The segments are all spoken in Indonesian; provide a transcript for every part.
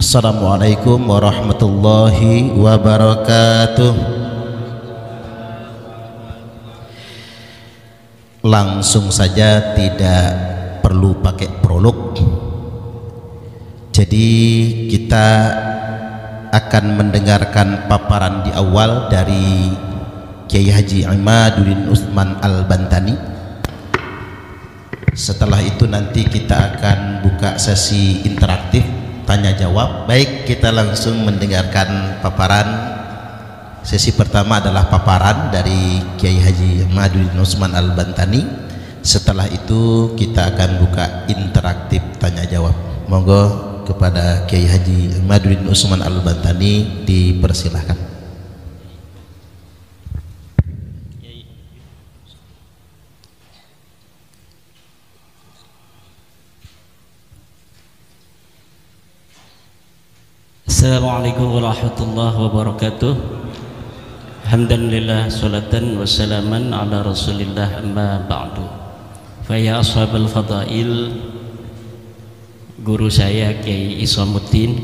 Assalamualaikum warahmatullahi wabarakatuh. Langsung saja, tidak perlu pakai prolog. Jadi kita akan mendengarkan paparan di awal dari Kiai Haji Imaduddin Utsman Al-Bantani. Setelah itu nanti kita akan buka sesi interaktif tanya jawab. Baik, kita langsung mendengarkan paparan. Sesi pertama adalah paparan dari Kiai Haji Imaduddin Utsman Al-Bantani. Setelah itu kita akan buka interaktif tanya jawab. Monggo kepada Kiai Haji Imaduddin Utsman Al-Bantani dipersilahkan. Assalamualaikum warahmatullahi wabarakatuh. Alhamdulillah, salatan wassalaman ala rasulillah, amma ba'du. Faya ashabal fadail, guru saya Kiai Islamuddin,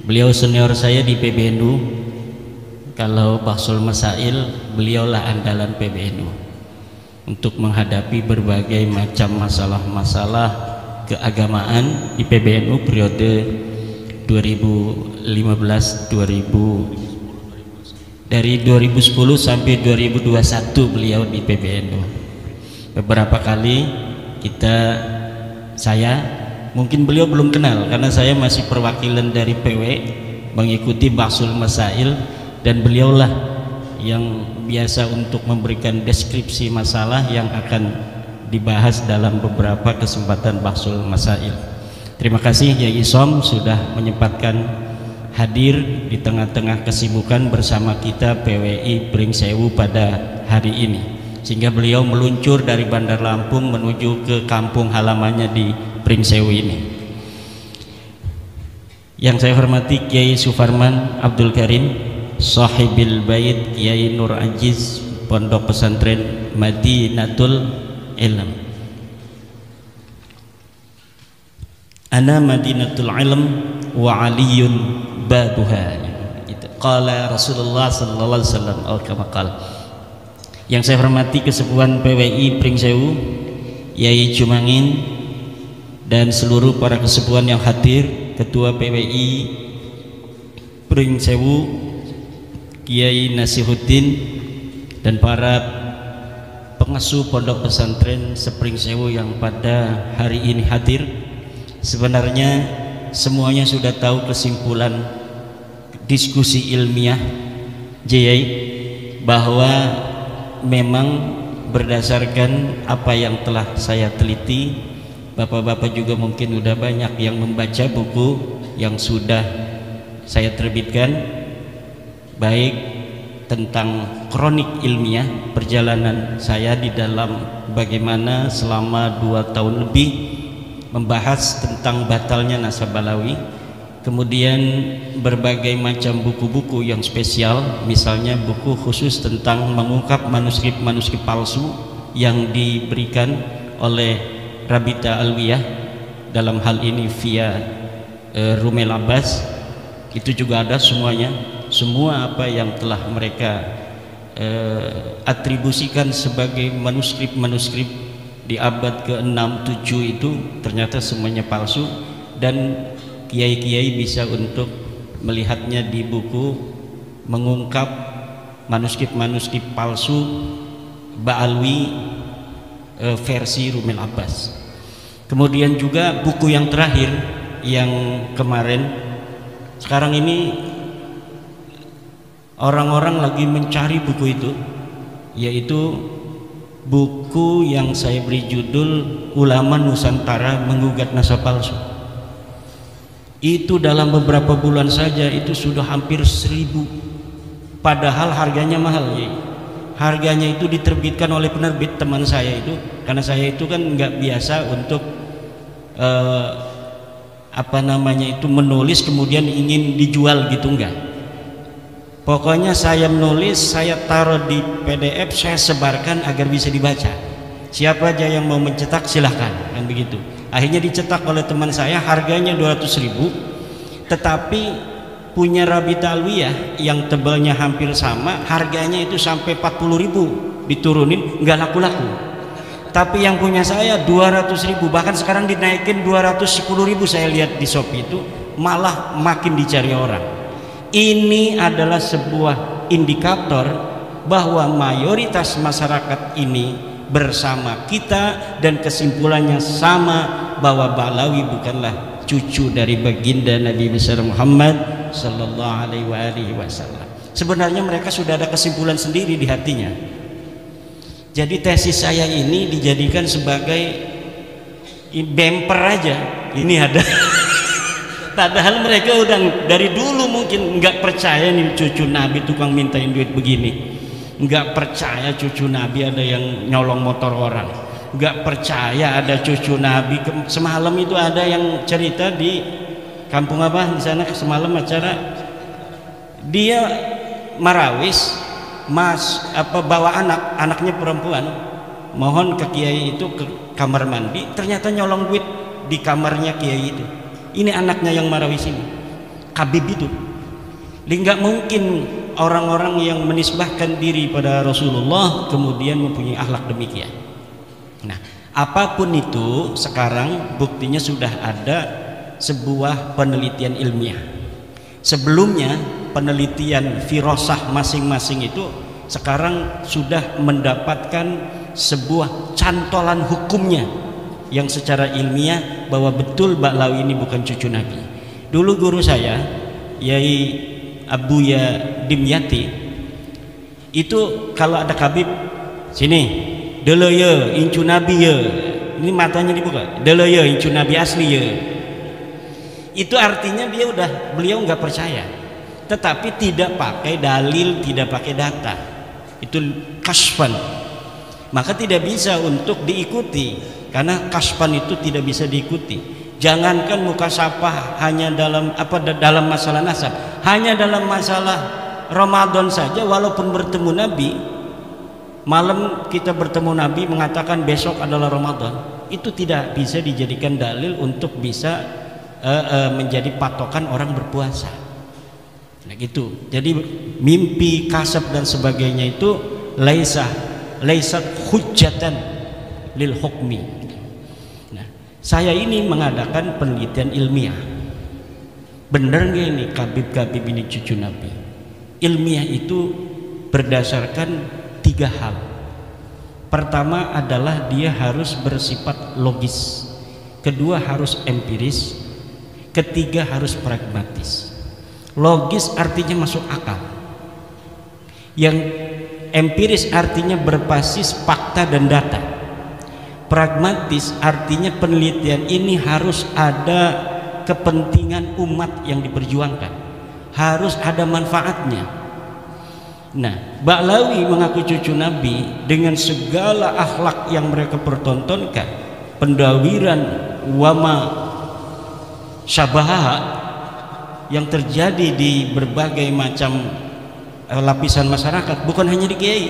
beliau senior saya di PBNU. Kalau bahsul masail, beliaulah andalan PBNU untuk menghadapi berbagai macam masalah-masalah keagamaan di PBNU periode dari 2010 sampai 2021 beliau di PBNU. Beberapa kali saya mungkin beliau belum kenal karena saya masih perwakilan dari PW mengikuti bahsul masail, dan beliaulah yang biasa untuk memberikan deskripsi masalah yang akan dibahas dalam beberapa kesempatan bahsul masail. Terima kasih Kiai Isom sudah menyempatkan hadir di tengah-tengah kesibukan bersama kita PWI Pringsewu pada hari ini, sehingga beliau meluncur dari Bandar Lampung menuju ke kampung halamannya di Pringsewu ini. Yang saya hormati Kiai Sufarman Abdul Karim, Sahibil Bait Kiai Nur Ajiz, Pondok Pesantren Madinatul Ilm. Ana Madinatul Ilm wa aliyun babuha. Qala Rasulullah sallallahu alaihi wasallam al-kamakal. Yang saya hormati Kesepuhan PWI Pringsewu, Yai Jumangin, dan seluruh para kesepuhan yang hadir, Ketua PWI Pringsewu Kiai Nasihuddin, dan para pengasuh pondok pesantren Sepringsewu yang pada hari ini hadir. Sebenarnya semuanya sudah tahu kesimpulan diskusi ilmiah JI, bahwa memang berdasarkan apa yang telah saya teliti, bapak-bapak juga mungkin sudah banyak yang membaca buku yang sudah saya terbitkan, baik tentang kronik ilmiah perjalanan saya di dalam bagaimana selama 2 tahun lebih membahas tentang batalnya nasab balawi, kemudian berbagai macam buku-buku yang spesial, misalnya buku khusus tentang mengungkap manuskrip-manuskrip palsu yang diberikan oleh Rabita Alwiyah, dalam hal ini via Rumel Abbas. Itu juga ada semuanya, semua apa yang telah mereka atribusikan sebagai manuskrip-manuskrip di abad ke-6, 7 itu ternyata semuanya palsu, dan kiai-kiai bisa untuk melihatnya di buku mengungkap manuskrip-manuskrip palsu Ba'alwi versi Rumel Abbas. Kemudian juga buku yang terakhir yang kemarin, sekarang ini orang-orang lagi mencari buku itu, yaitu buku yang saya beri judul Ulama Nusantara Menggugat Nasab Palsu. Itu dalam beberapa bulan saja itu sudah hampir 1000, padahal harganya mahal ya. Harganya itu diterbitkan oleh penerbit teman saya itu, karena saya itu kan nggak biasa untuk menulis kemudian ingin dijual gitu, enggak. Pokoknya saya menulis, saya taruh di PDF, saya sebarkan agar bisa dibaca. Siapa aja yang mau mencetak silahkan, kan begitu. Akhirnya dicetak oleh teman saya, harganya 200.000, tetapi punya Rabi Alwiyah yang tebalnya hampir sama, harganya itu sampai 40.000 diturunin, nggak laku-laku. Tapi yang punya saya 200.000, bahkan sekarang dinaikin 210.000, saya lihat di Shopee itu malah makin dicari orang. Ini adalah sebuah indikator bahwa mayoritas masyarakat ini bersama kita, dan kesimpulannya sama, bahwa Ba'lawi bukanlah cucu dari baginda Nabi besar Muhammad sallallahu alaihi wasallam. Sebenarnya mereka sudah ada kesimpulan sendiri di hatinya. Jadi tesis saya ini dijadikan sebagai bumper aja. Ini ada. Padahal mereka udah dari dulu mungkin nggak percaya nih cucu Nabi tukang mintain duit begini. Nggak percaya cucu Nabi ada yang nyolong motor orang, nggak percaya ada cucu Nabi. Semalam itu ada yang cerita di kampung apa di sana, semalam acara dia marawis, bawa anaknya perempuan, mohon ke kiai itu ke kamar mandi, ternyata nyolong duit di kamarnya kiai itu. Ini anaknya yang marawis ini, Habib itu. Nggak mungkin orang-orang yang menisbahkan diri pada Rasulullah kemudian mempunyai akhlak demikian. Nah, apapun itu sekarang buktinya sudah ada sebuah penelitian ilmiah. Sebelumnya penelitian firasah masing-masing itu sekarang sudah mendapatkan sebuah cantolan hukumnya yang secara ilmiah bahwa betul Ba'lawi ini bukan cucu Nabi. Dulu guru saya Yai Abuya Dimyati itu kalau ada Habib sini dele ya incu Nabi ya, ini matanya dibuka, dele ya incu Nabi asli ya, itu artinya beliau nggak percaya, tetapi tidak pakai dalil, tidak pakai data, itu kasfan, maka tidak bisa untuk diikuti, karena kasfan itu tidak bisa diikuti. Jangankan mukasafah hanya dalam dalam masalah nasab, hanya dalam masalah Ramadan saja, walaupun bertemu Nabi, malam kita bertemu Nabi mengatakan besok adalah Ramadan, itu tidak bisa dijadikan dalil untuk bisa menjadi patokan orang berpuasa. Nah gitu. Jadi mimpi, kasab dan sebagainya itu laisat hujjatan lil hukmi. Saya ini mengadakan penelitian ilmiah. Benar nggak ini Habib ini cucu Nabi? Ilmiah itu berdasarkan 3 hal. Pertama adalah dia harus bersifat logis. Kedua harus empiris. Ketiga harus pragmatis. Logis artinya masuk akal. Yang empiris artinya berbasis fakta dan data. Pragmatis artinya penelitian ini harus ada kepentingan umat yang diperjuangkan, harus ada manfaatnya. Nah, Ba'lawi mengaku cucu Nabi dengan segala akhlak yang mereka pertontonkan, pendawiran wama syabaha yang terjadi di berbagai macam lapisan masyarakat, bukan hanya di kiai,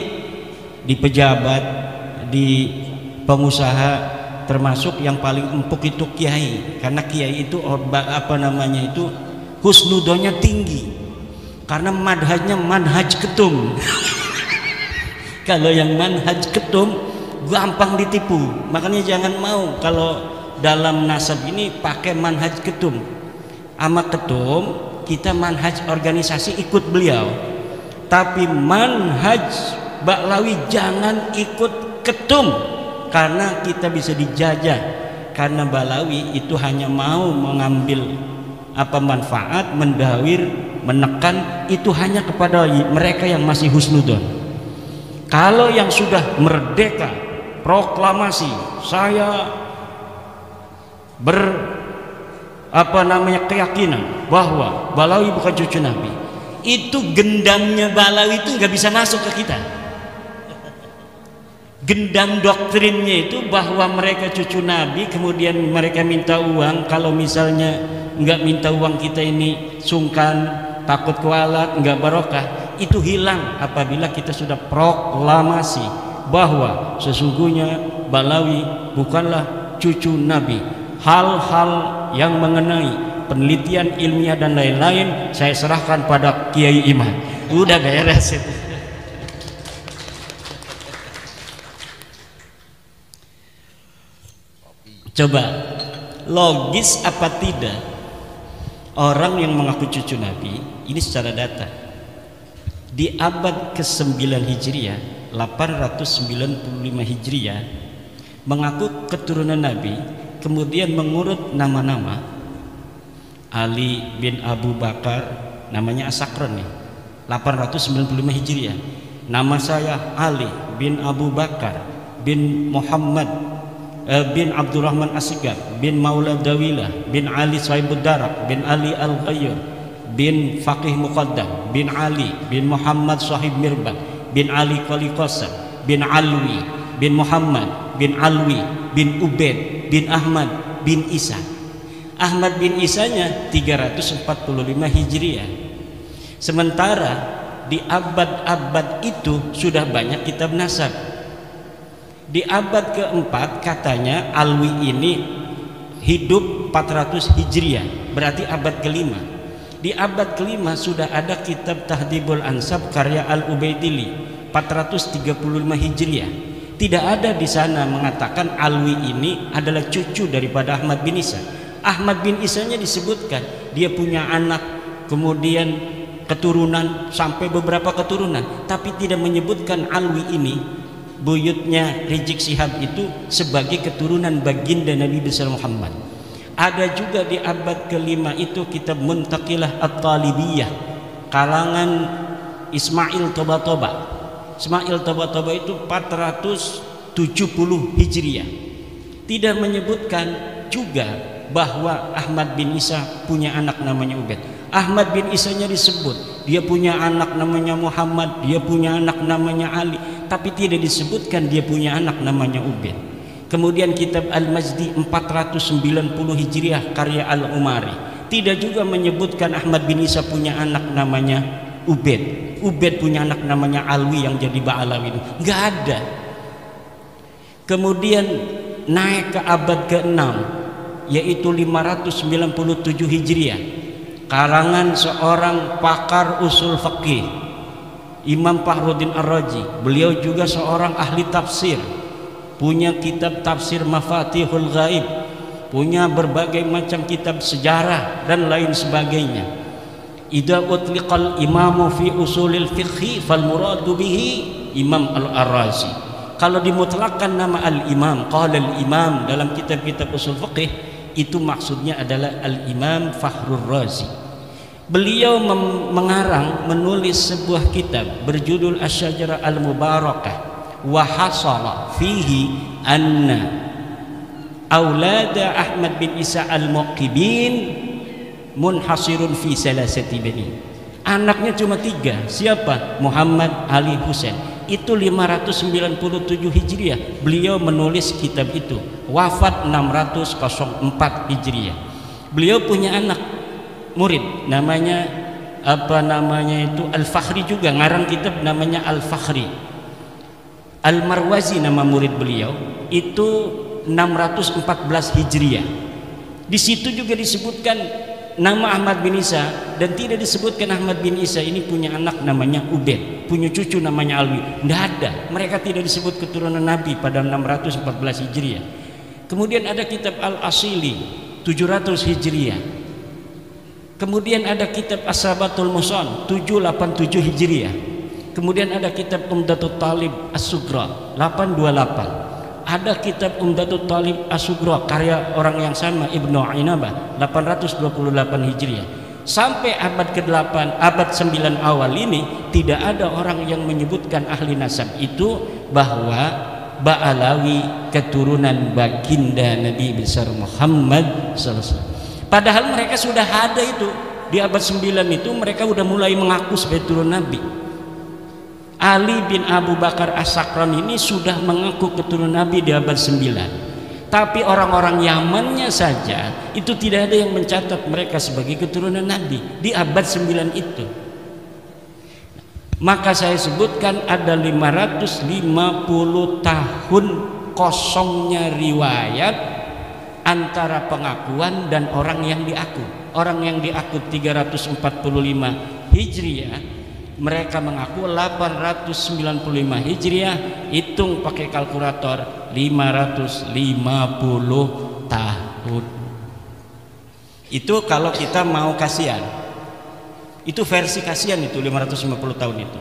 di pejabat, di pengusaha, termasuk yang paling empuk itu kiai, karena kiai itu husnudonya tinggi, karena manhajnya manhaj ketum. Kalau yang manhaj ketum gampang ditipu, makanya jangan mau kalau dalam nasab ini pakai manhaj ketum. Ama ketum kita manhaj organisasi ikut beliau, tapi manhaj Ba'lawi jangan ikut ketum, karena kita bisa dijajah. Karena Ba'lawi itu hanya mau mengambil manfaat, mendawir, menekan, itu hanya kepada mereka yang masih husnudon. Kalau yang sudah merdeka, proklamasi saya keyakinan bahwa Ba'lawi bukan cucu Nabi, itu gendamnya Ba'lawi itu nggak bisa masuk ke kita. Gendam doktrinnya itu bahwa mereka cucu Nabi, kemudian mereka minta uang. Kalau misalnya nggak minta uang, kita ini sungkan, takut kualat, nggak barokah. Itu hilang apabila kita sudah proklamasi bahwa sesungguhnya Ba'lawi bukanlah cucu Nabi. Hal-hal yang mengenai penelitian ilmiah dan lain-lain saya serahkan pada Kiai Iman. Udah beres itu. Coba logis apa tidak orang yang mengaku cucu Nabi ini secara data di abad ke-9 Hijriah 895 Hijriah mengaku keturunan Nabi, kemudian mengurut nama-nama. Ali bin Abu Bakar namanya As-Sakran nih 895 Hijriah. Nama saya Ali bin Abu Bakar bin Muhammad bin Abdurrahman As-Sigaf bin Maula Dawilah bin Ali Sahibud Darak bin Ali Al-Ghayyur bin Faqih Muqaddam bin Ali bin Muhammad Sahib Mirbad bin Ali Qali Qasam bin Alwi bin Muhammad bin Alwi bin Ubaid bin Ahmad bin Isa. Ahmad bin Isanya 345 Hijriah. Sementara di abad-abad itu sudah banyak kitab nasab. Di abad keempat katanya Alwi ini hidup 400 Hijriah, berarti abad kelima. Di abad kelima sudah ada kitab Tahdhibul Ansab karya Al-Ubaidili 435 Hijriah. Tidak ada di sana mengatakan Alwi ini adalah cucu daripada Ahmad bin Isa. Ahmad bin Isanya disebutkan dia punya anak, kemudian keturunan sampai beberapa keturunan, tapi tidak menyebutkan Alwi ini buyutnya Rizik Syihab itu sebagai keturunan baginda Nabi besar Muhammad. Ada juga di abad kelima itu kitab Muntaqilah At-Talibiyah kalangan Ismail Toba-Toba. Ismail Toba-Toba itu 470 Hijriah. Tidak menyebutkan juga bahwa Ahmad bin Isa punya anak namanya Ubaid. Ahmad bin Isanya disebut dia punya anak namanya Muhammad, dia punya anak namanya Ali, tapi tidak disebutkan dia punya anak namanya Ubaid. Kemudian kitab Al-Majdi 490 Hijriah karya Al-Umari tidak juga menyebutkan Ahmad bin Isa punya anak namanya Ubaid. Ubaid punya anak namanya Alwi yang jadi Ba'alawi, nggak ada. Kemudian naik ke abad ke-6 yaitu 597 Hijriah karangan seorang pakar usul fikih Imam Fakhruddin Ar-Razi. Beliau juga seorang ahli tafsir, punya kitab tafsir Mafatihul Ghaib, punya berbagai macam kitab sejarah dan lain sebagainya. Idza utliqal imamu fi usulil fiqhi fal muradu bihi Imam Al-Ar-Razi. Kalau dimutlakkan nama al-imam, qala al-imam dalam kitab-kitab usul fiqh, itu maksudnya adalah al-Imam Fakhrur Razi. Beliau mengarang menulis sebuah kitab berjudul Asy-Syajarah Al-Mubarakah wa hasala fihi anna aulada Ahmad bin Isa al-Muqibin munhasirun fi salasati bani. Anaknya cuma 3. Siapa? Muhammad, Ali, Husain. Itu 597 Hijriah beliau menulis kitab itu. Wafat 604 Hijriah. Beliau punya anak murid namanya itu Al-Fakhri, juga ngarang kitab namanya Al-Fakhri. Al-Marwazi nama murid beliau, itu 614 Hijriah. Di situ juga disebutkan nama Ahmad bin Isa dan tidak disebutkan Ahmad bin Isa ini punya anak namanya Ubaid, punya cucu namanya Alwi. Tidak ada, mereka tidak disebut keturunan Nabi pada 614 Hijriah. Kemudian ada kitab Al-Asili 700 Hijriah. Kemudian ada kitab As-Sabatul Musan 787 Hijriah. Kemudian ada kitab Umdatul Talib As-Sugra 828. Ada kitab Umdatul Talib As-Sugra karya orang yang sama Ibnu Ainabah 828 Hijriah. Sampai abad ke-8, abad 9 awal ini tidak ada orang yang menyebutkan ahli nasab itu bahwa Ba'alawi keturunan baginda Nabi besar Muhammad SAW. Padahal mereka sudah ada itu di abad 9 itu, mereka sudah mulai mengaku sebagai turun Nabi. Ali bin Abu Bakar As-Sakran ini sudah mengaku keturunan Nabi di abad 9. Tapi orang-orang Yamannya saja itu tidak ada yang mencatat mereka sebagai keturunan Nabi di abad 9 itu. Maka saya sebutkan ada 550 tahun kosongnya riwayat antara pengakuan dan orang yang diaku. orang yang diakut 345 Hijriah, mereka mengaku 895 Hijriah, hitung pakai kalkulator 550 tahun. Itu kalau kita mau kasihan. Itu versi kasihan itu 550 tahun itu.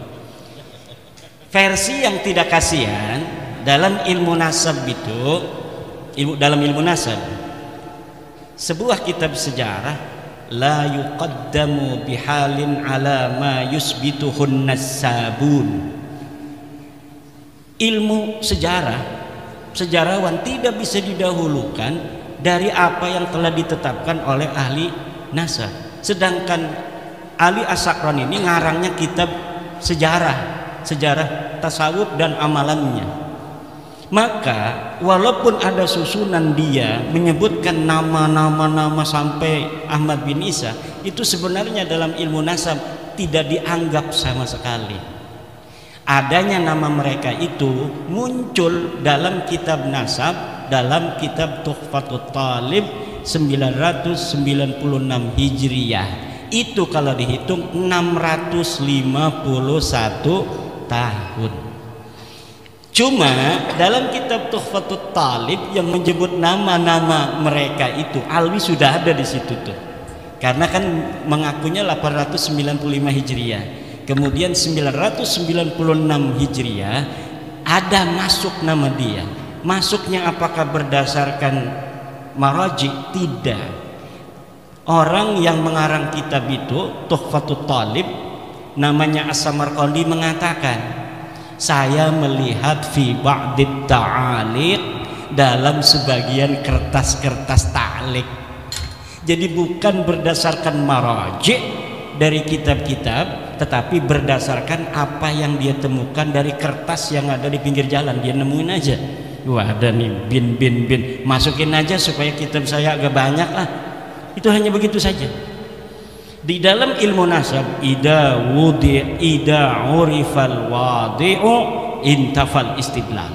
Versi yang tidak kasihan dalam ilmu nasab itu, dalam ilmu nasab, sebuah kitab sejarah, la yuqaddamu bihalin ala ma yusbituhun nasabun. Ilmu sejarah, sejarawan tidak bisa didahulukan dari apa yang telah ditetapkan oleh ahli nasab. Sedangkan ahli as-Sakran ini ngarangnya kitab sejarah tasawuf dan amalannya. Maka walaupun ada susunan dia menyebutkan nama-nama sampai Ahmad bin Isa, itu sebenarnya dalam ilmu nasab tidak dianggap sama sekali. Adanya nama mereka itu muncul dalam kitab nasab, dalam kitab Tuhfatut Talib 996 Hijriyah. Itu kalau dihitung 651 tahun. Cuma dalam kitab Tuhfatut Talib yang menyebut nama-nama mereka itu, Alwi sudah ada di situ tuh. Karena kan mengakunya 895 Hijriah. Kemudian 996 Hijriah ada masuk nama dia. Masuknya apakah berdasarkan maraji? Tidak. Orang yang mengarang kitab itu Tuhfatut Talib namanya As-Samarqandi mengatakan, saya melihat fi ba'dit ta'aliq, dalam sebagian kertas-kertas ta'liq. Jadi bukan berdasarkan maraji dari kitab-kitab, tetapi berdasarkan apa yang dia temukan dari kertas yang ada di pinggir jalan. Dia nemuin aja, wah ada nih bin, masukin aja supaya kitab saya agak banyak lah. Itu hanya begitu saja. Di dalam ilmu nasab, ida urifal wadi'u intafal istidlal.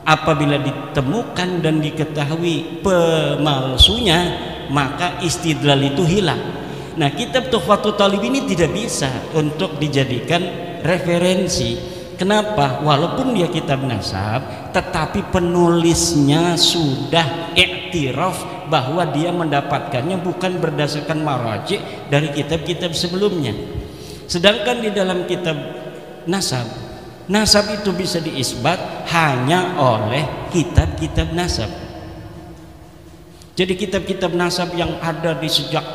Apabila ditemukan dan diketahui pemalsunya, maka istidlal itu hilang. Nah, kitab Tuhfatut Talib ini tidak bisa untuk dijadikan referensi. Kenapa? Walaupun dia kitab nasab, tetapi penulisnya sudah iktiraf bahwa dia mendapatkannya bukan berdasarkan maraji dari kitab-kitab sebelumnya. Sedangkan di dalam kitab nasab itu bisa diisbat hanya oleh kitab-kitab nasab. Jadi kitab-kitab nasab yang ada di sejak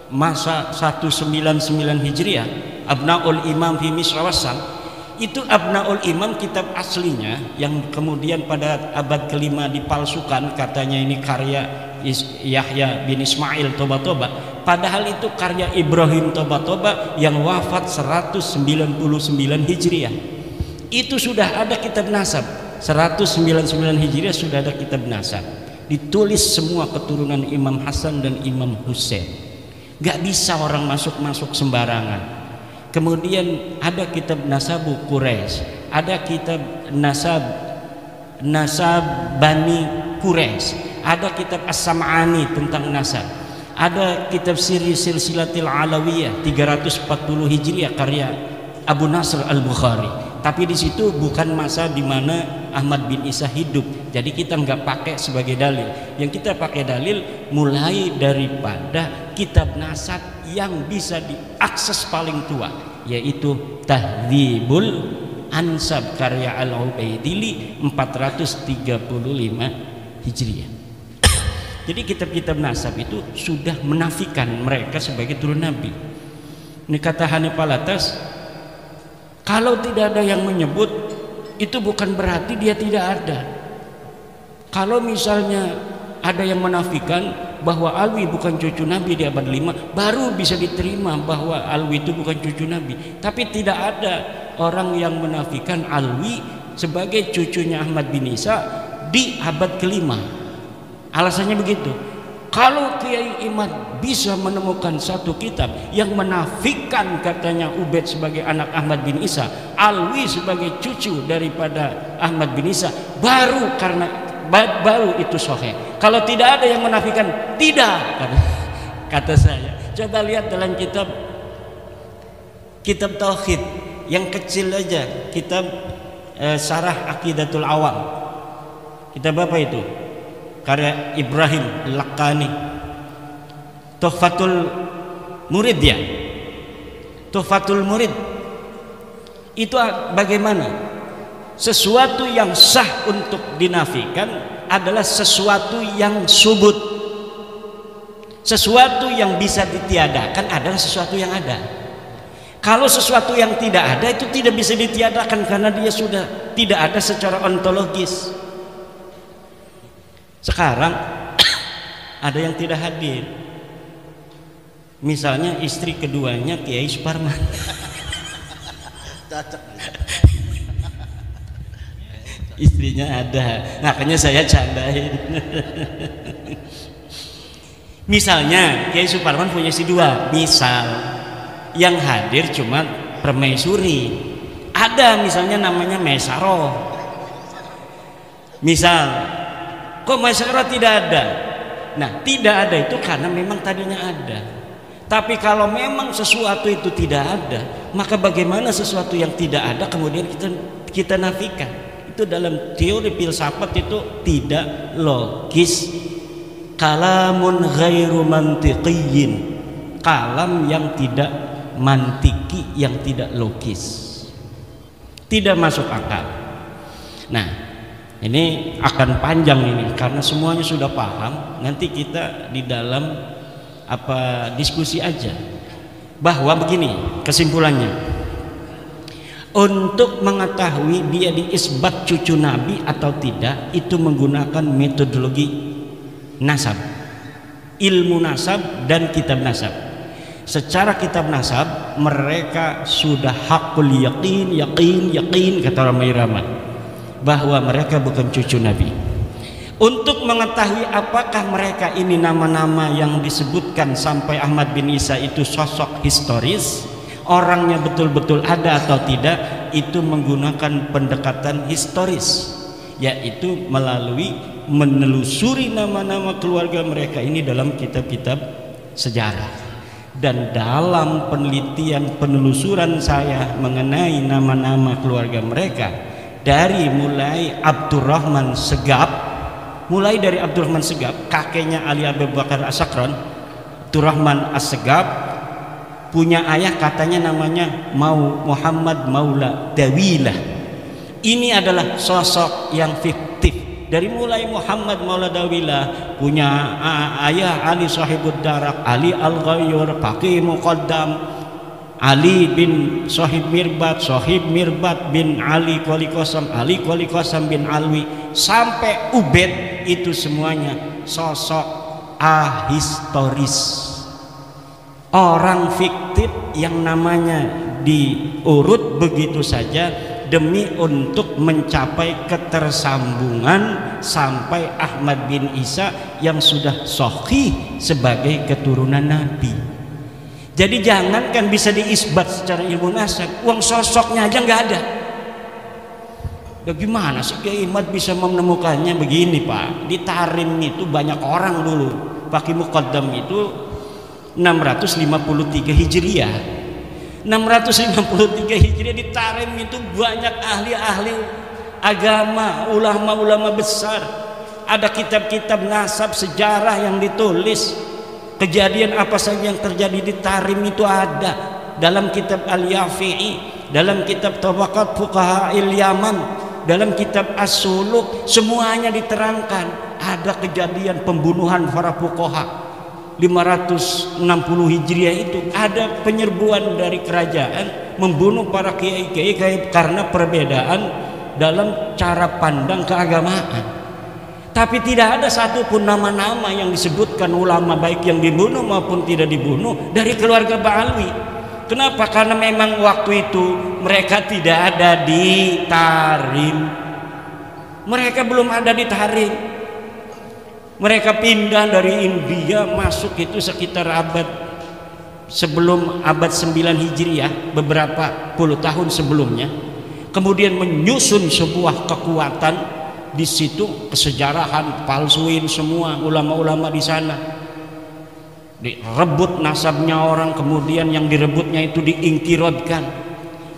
masa 199 Hijriah, Abnaul Imam fi Misra Wassam, itu Abnaul Imam kitab aslinya yang kemudian pada abad kelima dipalsukan, katanya ini karya Yahya bin Ismail Toba-Toba, padahal itu karya Ibrahim Toba-Toba yang wafat 199 Hijriah. Itu sudah ada kitab nasab 199 Hijriah, sudah ada kitab nasab, ditulis semua keturunan Imam Hasan dan Imam Husain. Gak bisa orang masuk sembarangan. Kemudian ada kitab Nasabu Quraisy, ada kitab nasab Bani Quraisy, ada kitab As-Sam'ani tentang nasab, ada kitab Silsilatil Alawiyah 340 Hijriah karya Abu Nasr Al-Bukhari. Tapi di situ bukan masa di mana Ahmad bin Isa hidup, jadi kita nggak pakai sebagai dalil. Yang kita pakai dalil mulai daripada kitab nasab yang bisa diakses paling tua, yaitu Tahdzibul Ansab karya Al-Ubaidili 435 Hijriah. Jadi kitab-kitab nasab itu sudah menafikan mereka sebagai turun Nabi. Ini kata Hanif Alatas, kalau tidak ada yang menyebut, itu bukan berarti dia tidak ada. Kalau misalnya ada yang menafikan bahwa Alwi bukan cucu Nabi di abad 5, baru bisa diterima bahwa Alwi itu bukan cucu Nabi. Tapi tidak ada orang yang menafikan Alwi sebagai cucunya Ahmad bin Isa di abad kelima. Alasannya begitu. Kalau Kiai Imad bisa menemukan satu kitab yang menafikan katanya Ubaid sebagai anak Ahmad bin Isa, Alwi sebagai cucu daripada Ahmad bin Isa, baru itu sahih. Kalau tidak ada yang menafikan, tidak. kata saya. Coba lihat dalam kitab tauhid yang kecil aja, kitab Syarah Aqidatul Awam. Kitab apa itu? Karya Ibrahim Al-Laqani. Tuhfatul Murid ya. Tuhfatul Murid. Itu bagaimana? Sesuatu yang sah untuk dinafikan adalah sesuatu yang subut. Sesuatu yang bisa ditiadakan adalah sesuatu yang ada. Kalau sesuatu yang tidak ada itu tidak bisa ditiadakan karena dia sudah tidak ada secara ontologis. Sekarang ada yang tidak hadir. Misalnya istri keduanya Kiai Suparman. Istrinya ada, makanya saya candain. Misalnya Kiai Suparman punya istri dua, misal yang hadir cuma permaisuri, ada misalnya namanya Mesaro. Misal, kok Mesaro tidak ada? Nah, tidak ada itu karena memang tadinya ada. Tapi kalau memang sesuatu itu tidak ada, maka bagaimana sesuatu yang tidak ada kemudian kita nafikan? Itu dalam teori filsafat itu tidak logis. Kalamun ghairu mantiqiyyin, kalam yang tidak mantiki, yang tidak logis, tidak masuk akal. Nah, ini akan panjang ini karena semuanya sudah paham. Nanti kita di dalam diskusi aja bahwa begini kesimpulannya, untuk mengetahui dia diisbat cucu Nabi atau tidak itu menggunakan metodologi nasab, ilmu nasab dan kitab nasab. Secara kitab nasab mereka sudah hakul yakin kata orang Irama bahwa mereka bukan cucu Nabi. Untuk mengetahui apakah mereka ini nama-nama yang disebutkan sampai Ahmad bin Isa itu sosok historis, orangnya betul-betul ada atau tidak, itu menggunakan pendekatan historis, yaitu melalui menelusuri nama-nama keluarga mereka ini dalam kitab-kitab sejarah. Dan dalam penelitian penelusuran saya mengenai nama-nama keluarga mereka, dari mulai Abdurrahman Segaf, kakeknya Ali Abu Bakar As-Sakran, Abdurrahman As-Segaf punya ayah katanya namanya Muhammad Maula Dawilah. Ini adalah sosok yang fiktif. Dari mulai Muhammad Maula Dawilah punya ayah Ali Sahibud Darak, Ali Al-Ghayyur, Faqih Muqaddam, Ali bin Sahib Mirbat bin Ali Qali Qasam bin Alwi sampai Ubed, itu semuanya sosok ahistoris, orang fiktif yang namanya diurut begitu saja demi untuk mencapai ketersambungan sampai Ahmad bin Isa yang sudah sahih sebagai keturunan Nabi. Jadi jangankan bisa diisbat secara ilmu nasab, uang sosoknya aja nggak ada. Bagaimana sih Kiai Ahmad bisa menemukannya? Begini Pak, di Tarim itu banyak orang dulu. Faqih Muqaddam itu 653 Hijriah. 653 Hijriah di Tarim itu banyak ahli-ahli agama, ulama-ulama besar. Ada kitab-kitab nasab sejarah yang ditulis. Kejadian apa saja yang terjadi di Tarim itu ada dalam kitab Al-Yafi'i, dalam kitab Tabaqat Fuqaha Yaman, dalam kitab As-Suluk, semuanya diterangkan. Ada kejadian pembunuhan para fuqaha 560 Hijriah itu, ada penyerbuan dari kerajaan membunuh para kiai-kiai karena perbedaan dalam cara pandang keagamaan. Tapi tidak ada satupun nama-nama yang disebutkan ulama baik yang dibunuh maupun tidak dibunuh dari keluarga Ba'alwi. Kenapa? Karena memang waktu itu mereka tidak ada di Tarim. Mereka belum ada di Tarim. Mereka pindah dari India masuk itu sekitar sebelum abad 9 Hijriah, beberapa puluh tahun sebelumnya. Kemudian menyusun sebuah kekuatan di situ, kesejarahan, palsuin semua ulama-ulama di sana. direbut nasabnya orang, kemudian yang direbutnya itu diingkirodkan.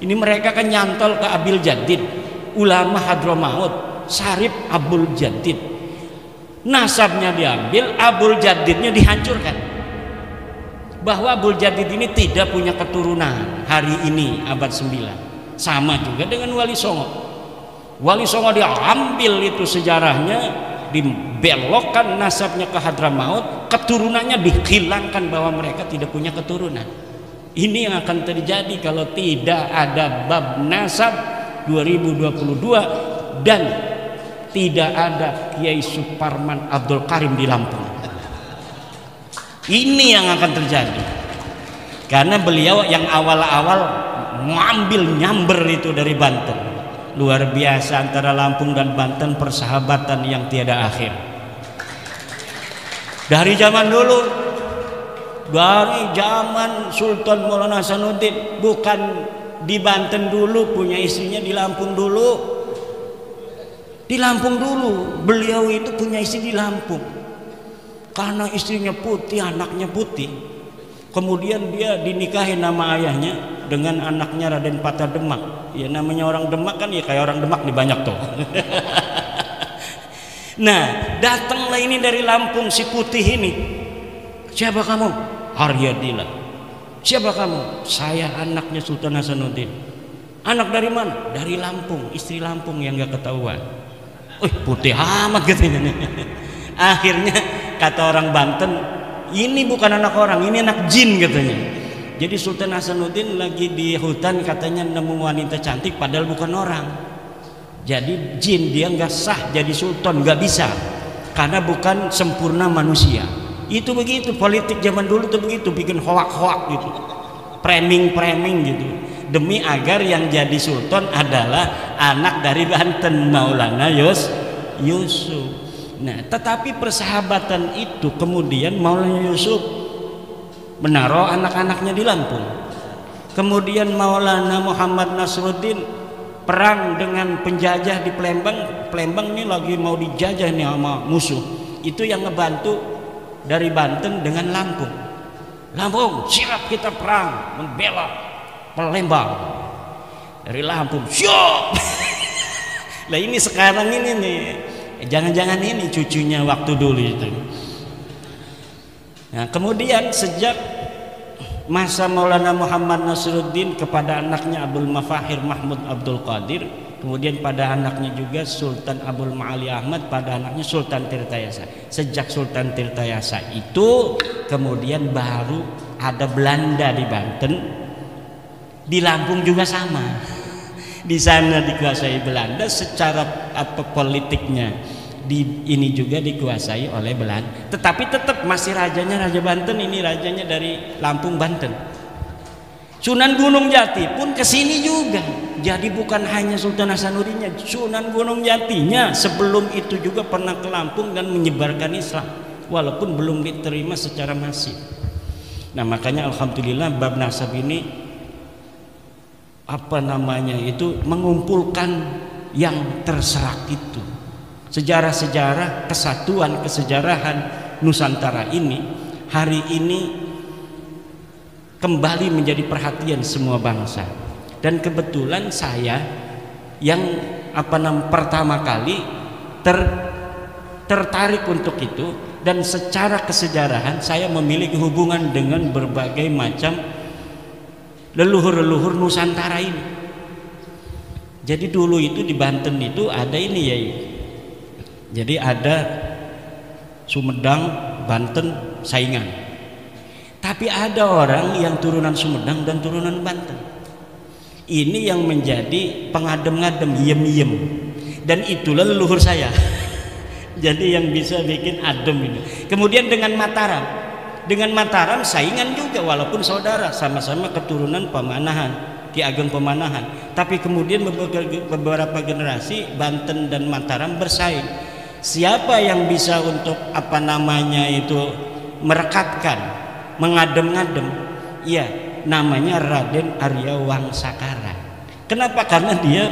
Ini mereka kan nyantol ke Abil Jadid, ulama Hadramaut, Syarif Abul Jadid. Nasabnya diambil, Abul Jadidnya dihancurkan. Bahwa Abul Jadid ini tidak punya keturunan hari ini abad 9. Sama juga dengan Wali Songo. Wali Songo diambil itu sejarahnya, dibelokkan nasabnya ke Hadramaut, keturunannya dihilangkan bahwa mereka tidak punya keturunan. Ini yang akan terjadi kalau tidak ada bab nasab 2022 dan tidak ada Kiai Suparman Abdul Karim di Lampung. Ini yang akan terjadi karena beliau yang awal-awal mengambil nyamber itu dari Banten. Luar biasa, antara Lampung dan Banten persahabatan yang tiada akhir. Dari zaman dulu, dari zaman Sultan Maulana Hasanuddin, bukan di Banten dulu punya istrinya, di Lampung dulu. Di Lampung dulu beliau itu punya istri di Lampung. Karena istrinya putih, anaknya putih. Kemudian dia dinikahi nama ayahnya dengan anaknya Raden Patah Demak. Ya namanya orang Demak kan ya kayak orang Demak nih banyak tuh. Nah, datanglah ini dari Lampung si putih ini. Siapa kamu? Haryadila. Siapa kamu? Saya anaknya Sultan Hasanuddin. Anak dari mana? Dari Lampung, istri Lampung yang gak ketahuan. Putih amat katanya nih. Akhirnya kata orang Banten, ini bukan anak orang, ini anak jin katanya. Jadi Sultan Hasanuddin lagi di hutan katanya nemu wanita cantik padahal bukan orang. Jadi jin, dia nggak sah jadi sultan, nggak bisa karena bukan sempurna manusia. Itu begitu politik zaman dulu tuh begitu, bikin hoak-hoak gitu, framing gitu, demi agar yang jadi sultan adalah anak dari Banten, Maulana Yusuf. Nah, tetapi persahabatan itu kemudian Maulana Yusuf menaruh anak-anaknya di Lampung. Kemudian Maulana Muhammad Nasruddin perang dengan penjajah di Palembang. Palembang ini lagi mau dijajah nih sama musuh. Itu yang ngebantu dari Banten dengan Lampung. Lampung, siap kita perang membela Palembang. Dari Lampung, siap. Nah ini sekarang ini nih, jangan-jangan ini cucunya waktu dulu itu. Nah, kemudian sejak masa Maulana Muhammad Nasruddin kepada anaknya Abdul Mafahir Mahmud Abdul Qadir, kemudian pada anaknya juga Sultan Abdul Ma'ali Ahmad, pada anaknya Sultan Tirtayasa. Sejak Sultan Tirtayasa itu kemudian baru ada Belanda di Banten, di Lampung juga sama. Di sana dikuasai Belanda secara politiknya. Ini juga dikuasai oleh Belanda, tetapi tetap masih rajanya Raja Banten, ini rajanya dari Lampung Banten. Sunan Gunung Jati pun kesini juga, jadi bukan hanya Sultan Hasanuddinnya, Sunan Gunung Jatinya sebelum itu juga pernah ke Lampung dan menyebarkan Islam walaupun belum diterima secara masif. Nah makanya alhamdulillah bab nasab ini mengumpulkan yang terserak itu. Sejarah-sejarah kesatuan kesejarahan Nusantara ini hari ini kembali menjadi perhatian semua bangsa. Dan kebetulan saya yang pertama kali tertarik untuk itu, dan secara kesejarahan saya memiliki hubungan dengan berbagai macam leluhur-leluhur Nusantara ini. Jadi dulu itu di Banten itu ada ini ya. Jadi ada Sumedang, Banten, saingan. Tapi ada orang yang turunan Sumedang dan turunan Banten. Ini yang menjadi pengadem-ngadem, yem-yem. Dan itulah leluhur saya. Jadi yang bisa bikin adem ini. Kemudian dengan Mataram. Dengan Mataram saingan juga walaupun saudara, sama-sama keturunan Pamanahan, Ki Ageng Pemanahan. Tapi kemudian beberapa generasi Banten dan Mataram bersaing. Siapa yang bisa untuk merekatkan, mengadem-ngadem? Ya, namanya Raden Arya Wangsakara. Kenapa? Karena dia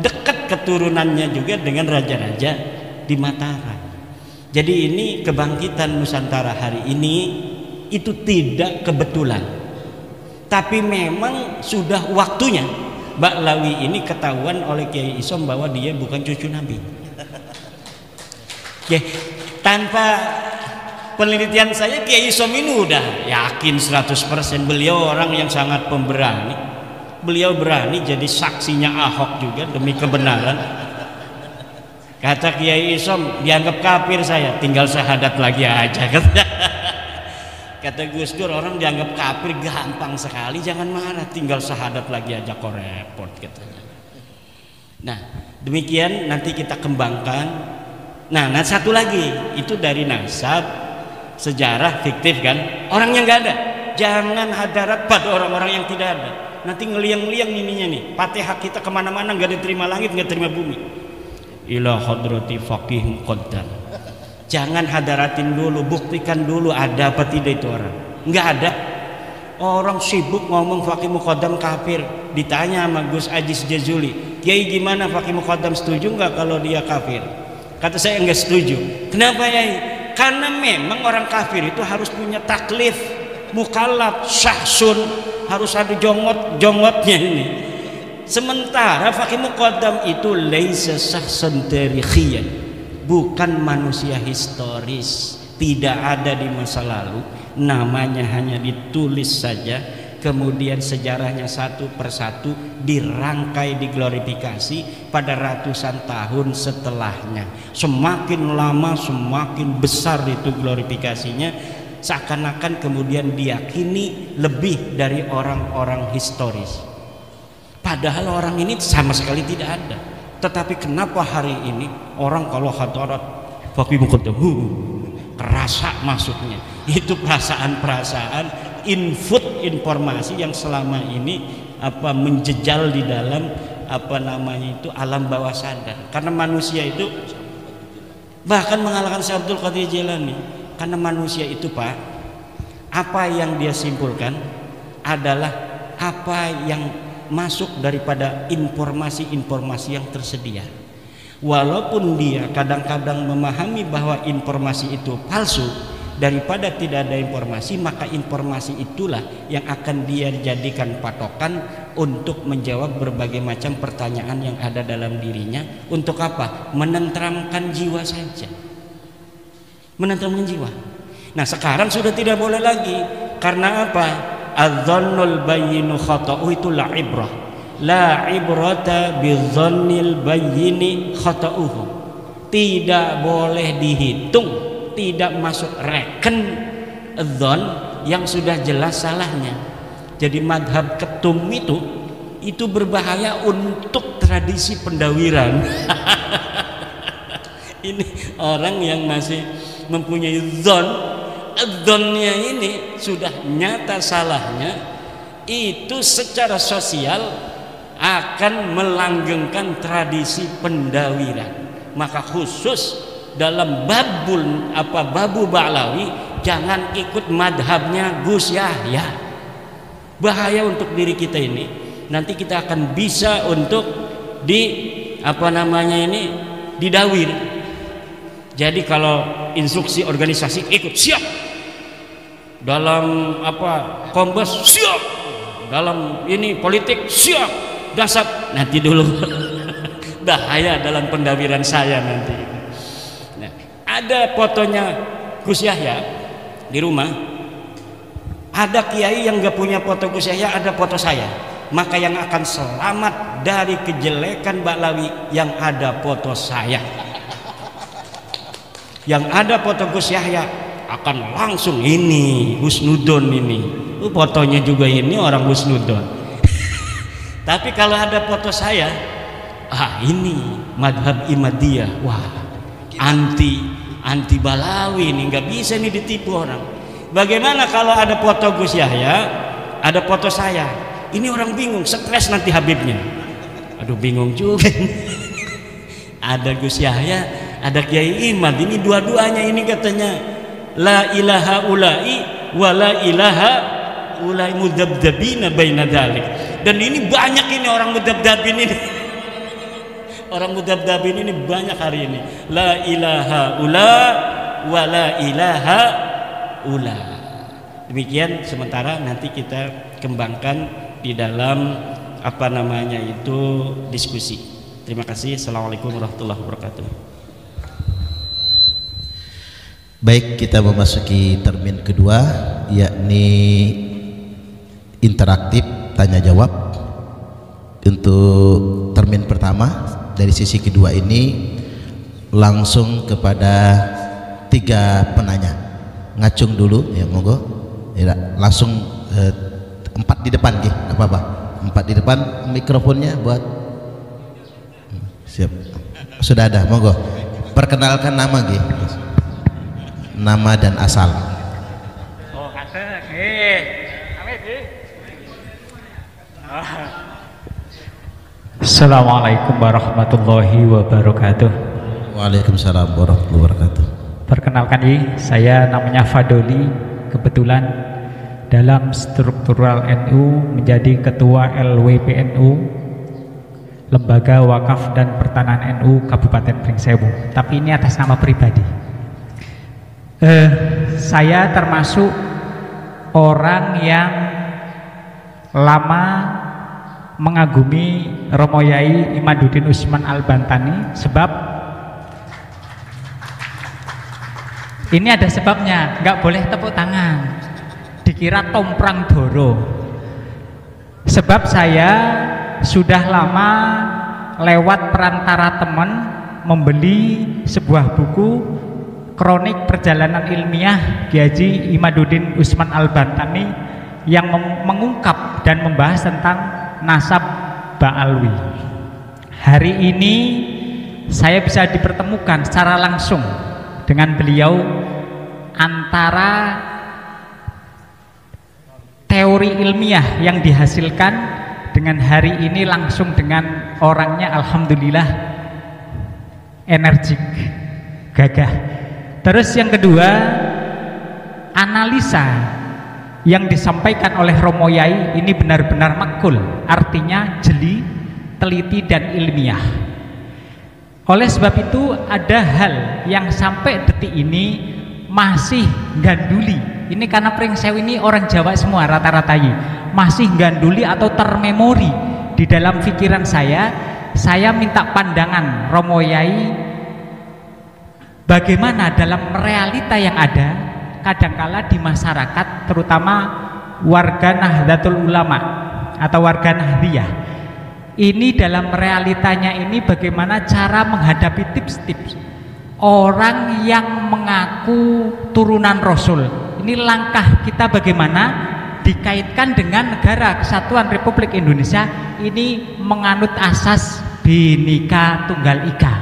dekat keturunannya juga dengan raja-raja di Mataram. Jadi ini kebangkitan Nusantara hari ini itu tidak kebetulan, tapi memang sudah waktunya Ba'lawi ini ketahuan oleh Kiai Isom bahwa dia bukan cucu Nabi. Oke, tanpa penelitian saya, Kiai Isom ini udah yakin 100%. Beliau orang yang sangat pemberani. Beliau berani jadi saksinya Ahok juga demi kebenaran. Kata Kiai Isom, dianggap kafir saya, tinggal syahadat lagi aja. Kata Gus Dur, orang dianggap kafir gampang sekali, jangan marah, tinggal syahadat lagi aja kok repot katanya. Nah, demikian nanti kita kembangkan. Nah, satu lagi itu dari nasab, sejarah fiktif kan, orang yang nggak ada. Jangan hadarat pada orang-orang yang tidak ada. Nanti ngeliang-liang ininya nih, Fatihah kita kemana-mana nggak diterima langit, nggak terima bumi. Ila hadrati faqih muqaddam. Jangan hadaratin dulu, buktikan dulu ada apa tidak itu orang. Nggak ada. Orang sibuk ngomong faqih muqaddam kafir. Ditanya sama Gus Aziz Jazuli, Kiai gimana faqih muqaddam, setuju nggak kalau dia kafir? Kata saya nggak setuju. Kenapa ya? Karena memang orang kafir itu harus punya taklif, mukallaf, syahsun, harus ada jongotnya ini. Sementara faqih muqaddam itu laisa syahsan tarikhiyan, bukan manusia historis, tidak ada di masa lalu, namanya hanya ditulis saja, kemudian sejarahnya satu persatu dirangkai, diglorifikasi pada ratusan tahun setelahnya. Semakin lama semakin besar itu glorifikasinya, seakan-akan kemudian diyakini lebih dari orang-orang historis. Padahal orang ini sama sekali tidak ada. Tetapi kenapa hari ini orang kalau hadarat faqih muqaddam kerasa masuknya? Itu perasaan-perasaan input informasi yang selama ini menjejal di dalam itu alam bawah sadar. Karena manusia itu bahkan mengalahkan Syekh Abdul Qadir Jailani. Karena manusia itu Pak, apa yang dia simpulkan adalah apa yang masuk daripada informasi-informasi yang tersedia. Walaupun dia kadang-kadang memahami bahwa informasi itu palsu, daripada tidak ada informasi, maka informasi itulah yang akan dia jadikan patokan untuk menjawab berbagai macam pertanyaan yang ada dalam dirinya. Untuk apa? Menenteramkan jiwa saja, menenteramkan jiwa. Nah sekarang sudah tidak boleh lagi. Karena apa? Adzannul bayyinu khata'u itu la ibrah, la ibrata bidzannil bayyini khata'uhu. Tidak boleh dihitung, tidak masuk reken dzon yang sudah jelas salahnya. Jadi madhab ketum itu berbahaya untuk tradisi pendawiran. Ini orang yang masih mempunyai dzonnya ini sudah nyata salahnya, itu secara sosial akan melanggengkan tradisi pendawiran. Maka khusus dalam babu Ba'lawi jangan ikut madhabnya Gus Yahya. Bahaya untuk diri kita ini. Nanti kita akan bisa untuk didawir. Jadi kalau instruksi organisasi ikut, siap. Dalam kombes siap, dalam ini politik siap, dasar nanti dulu. Bahaya dalam pendawiran saya nanti. Nah, ada fotonya Gus Yahya di rumah, ada kiai yang gak punya foto Gus Yahya, ada foto saya. Maka yang akan selamat dari kejelekan Ba'lawi yang ada foto saya. Yang ada foto Gus Yahya akan langsung ini Husnudon ini. Fotonya juga ini orang Husnudon. Tapi kalau ada foto saya, ini madhab Imadiyah. Wah, anti Ba'lawi ini, nggak bisa nih ditipu orang. Bagaimana kalau ada foto Gus Yahya, ada foto saya? Ini orang bingung, stres nanti Habibnya. Aduh, bingung juga. Ada Gus Yahya, ada Kiai Imad, ini dua-duanya ini katanya la ilaha ulai wa la ilaha ulai mudabdabina baina dzalik. Dan ini banyak ini orang mudabdabin ini. Orang mudabdabin ini banyak hari ini. La ilaha ula wa la ilaha ula. Demikian sementara nanti kita kembangkan di dalam diskusi. Terima kasih. Assalamualaikum warahmatullahi wabarakatuh. Baik, kita memasuki termin kedua, yakni interaktif tanya jawab. Untuk termin pertama dari sisi kedua ini langsung kepada 3 penanya. Ngacung dulu ya, monggo. Ya, langsung 4 di depan, nggih, enggak apa-apa. 4 di depan, mikrofonnya buat. Siap. Sudah ada, monggo. Perkenalkan nama, nggih. Nama dan asal. Oh, kata, nggih. Amit, nggih. Assalamualaikum warahmatullahi wabarakatuh. Waalaikumsalam warahmatullahi wabarakatuh. Perkenalkan, saya namanya Fadoli. Kebetulan dalam struktural NU menjadi ketua LWPNU, Lembaga Wakaf dan Pertanahan NU Kabupaten Pringsewu. Tapi ini atas nama pribadi. Saya termasuk orang yang lama mengagumi Romo Yai Imaduddin Usman Al-Bantani, sebab ini ada sebabnya, nggak boleh tepuk tangan, dikira tomprang doro. Sebab saya sudah lama lewat perantara teman membeli sebuah buku kronik perjalanan ilmiah Kiai Haji Imaduddin Usman Al-Bantani yang mengungkap dan membahas tentang nasab Ba'alwi. Hari ini saya bisa dipertemukan secara langsung dengan beliau, antara teori ilmiah yang dihasilkan dengan hari ini langsung dengan orangnya, alhamdulillah energik, gagah. Terus yang kedua, analisa yang disampaikan oleh Romo Yai ini benar-benar makul, artinya jeli, teliti dan ilmiah. Oleh sebab itu ada hal yang sampai detik ini masih ganduli. Ini karena Pringsewu ini orang Jawa semua rata-rata, masih ganduli atau termemori di dalam pikiran saya. Saya minta pandangan Romo Yai, bagaimana dalam realita yang ada kadangkala di masyarakat, terutama warga Nahdlatul Ulama atau warga Nahdliyah. Ini dalam realitanya ini bagaimana cara menghadapi tips-tips orang yang mengaku turunan Rasul. Ini langkah kita bagaimana dikaitkan dengan Negara Kesatuan Republik Indonesia ini menganut asas Bhinneka Tunggal Ika.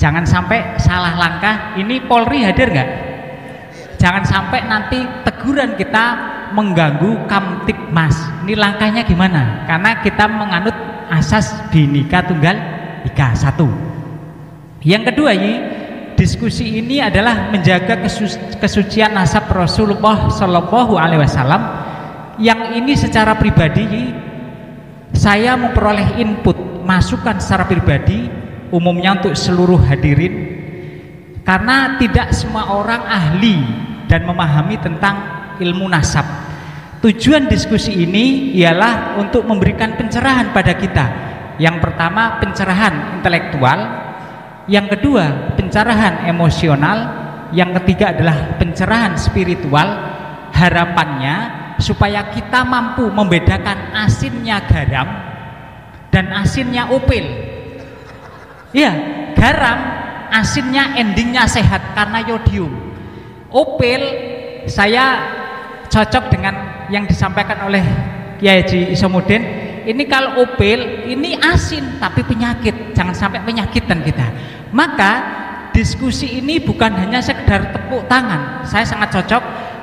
Jangan sampai salah langkah. Ini Polri hadir nggak? Jangan sampai nanti teguran kita mengganggu Kamtibmas. Ini langkahnya gimana? Karena kita menganut asas Bhinneka Tunggal Ika. 1. Yang kedua, diskusi ini adalah menjaga kesucian nasab Rasulullah Shallallahu Alaihi Wasallam. Yang ini secara pribadi saya memperoleh input, masukan secara pribadi, umumnya untuk seluruh hadirin, karena tidak semua orang ahli dan memahami tentang ilmu nasab. Tujuan diskusi ini ialah untuk memberikan pencerahan pada kita. Yang pertama, pencerahan intelektual. Yang kedua, pencerahan emosional. Yang ketiga adalah pencerahan spiritual. Harapannya supaya kita mampu membedakan asinnya garam dan asinnya opil. Ya, garam asinnya endingnya sehat karena yodium. Opil saya cocok dengan yang disampaikan oleh Kiai Haji Isamuddin. Ini kalau opil ini asin tapi penyakit, jangan sampai penyakitan kita. Maka diskusi ini bukan hanya sekedar tepuk tangan. Saya sangat cocok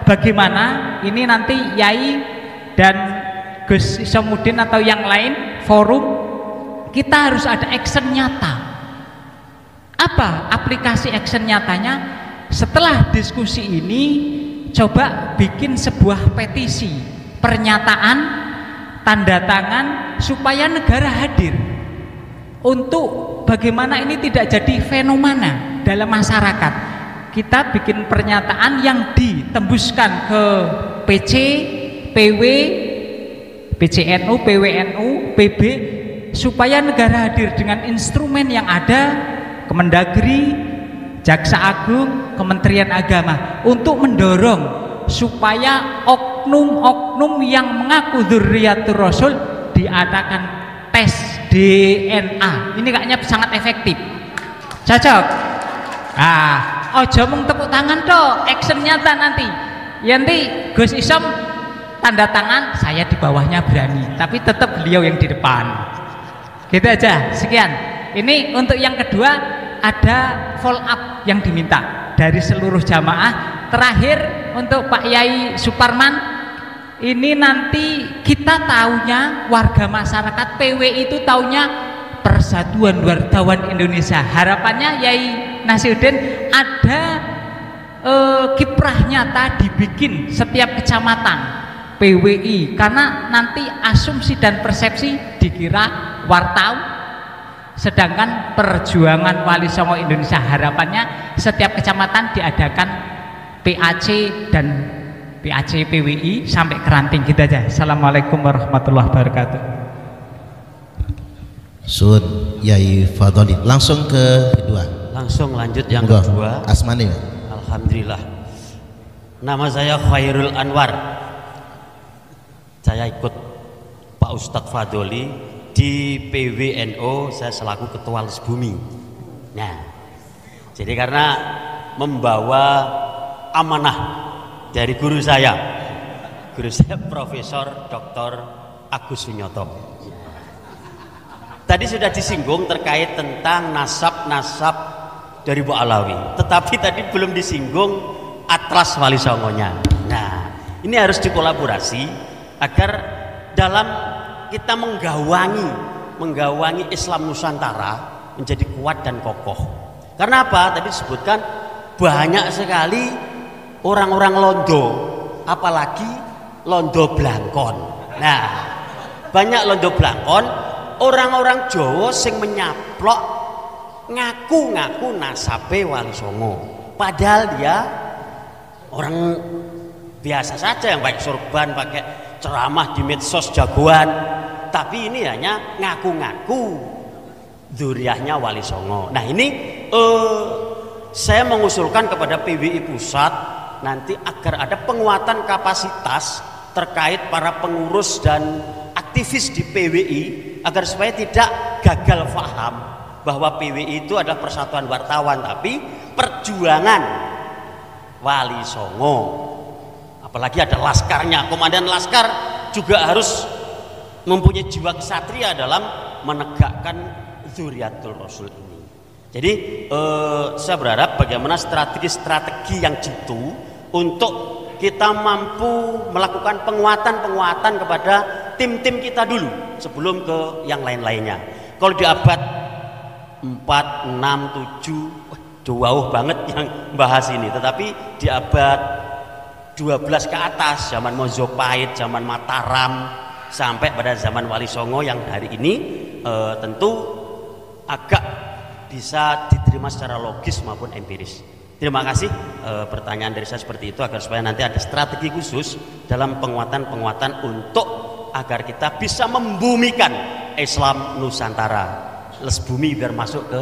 bagaimana ini nanti Yai dan Gus Isamuddin atau yang lain forum, kita harus ada action nyata. Apa aplikasi action nyatanya? Setelah diskusi ini coba bikin sebuah petisi, pernyataan, tanda tangan supaya negara hadir untuk bagaimana ini tidak jadi fenomena dalam masyarakat. Kita bikin pernyataan yang ditembuskan ke PC, PW, PCNU, PWNU, PB, supaya negara hadir dengan instrumen yang ada, Kemendagri, Jaksa Agung, Kementerian Agama, untuk mendorong supaya oknum-oknum yang mengaku dzurriyyatur Rasul diadakan tes DNA. Ini kayaknya sangat efektif. Cocok. Ojo mung tepuk tangan toh, action nyata nanti. Yanti Gus Isom tanda tangan, saya di bawahnya berani, tapi tetap beliau yang di depan. Gitu aja. Sekian. Ini untuk yang kedua, ada follow up yang diminta dari seluruh jamaah. Terakhir untuk Pak Yai Suparman, ini nanti kita taunya warga masyarakat PW itu taunya Persatuan Wartawan Indonesia. Harapannya Yai Nasiruddin ada kiprah nyata dibikin setiap kecamatan PWI, karena nanti asumsi dan persepsi dikira wartawan, sedangkan perjuangan Wali Songo Indonesia harapannya setiap kecamatan diadakan PAC dan PAC PWI sampai ke ranting. Kita aja. Assalamualaikum warahmatullahi wabarakatuh. Sun Yai Fadholi, langsung ke kedua. Langsung lanjut yang kedua. Asmani. Alhamdulillah. Nama saya Khairul Anwar. Saya ikut Pak Ustadz Fadholi di PWNO, saya selaku Ketua Les Bumi. Nah, jadi karena membawa amanah dari guru saya Profesor Dr. Agus Sunyoto. Tadi sudah disinggung terkait tentang nasab-nasab dari Bu Alawi, tetapi tadi belum disinggung atlas Wali Songonya. Nah, ini harus dikolaborasi agar dalam kita menggawangi Islam Nusantara menjadi kuat dan kokoh. Karena apa? Tadi disebutkan banyak sekali orang-orang londo, apalagi londo blangkon. Nah, banyak londo blangkon, orang-orang Jawa sing menyaplok ngaku-ngaku nasabe Wali Songo, padahal dia orang biasa saja yang pakai sorban, pakai ceramah di medsos jagoan, tapi ini hanya ngaku-ngaku dzurriyyahnya Wali Songo. Nah, ini saya mengusulkan kepada PWI Pusat nanti agar ada penguatan kapasitas terkait para pengurus dan aktivis di PWI, agar supaya tidak gagal paham bahwa PWI itu adalah persatuan wartawan, tapi perjuangan Wali Songo. Apalagi ada laskarnya, komandan laskar juga harus mempunyai jiwa kesatria dalam menegakkan dzurriyyatul Rasul ini. Jadi saya berharap bagaimana strategi-strategi yang jitu untuk kita mampu melakukan penguatan kepada tim-tim kita dulu sebelum ke yang lain-lainnya. Kalau di abad 4, 6, 7 jauh banget yang bahas ini, tetapi di abad 12 ke atas, zaman Mojopahit, zaman Mataram, sampai pada zaman Wali Songo yang hari ini tentu agak bisa diterima secara logis maupun empiris. Terima kasih. Pertanyaan dari saya seperti itu agar supaya nanti ada strategi khusus dalam penguatan untuk agar kita bisa membumikan Islam Nusantara, Les Bumi, biar masuk ke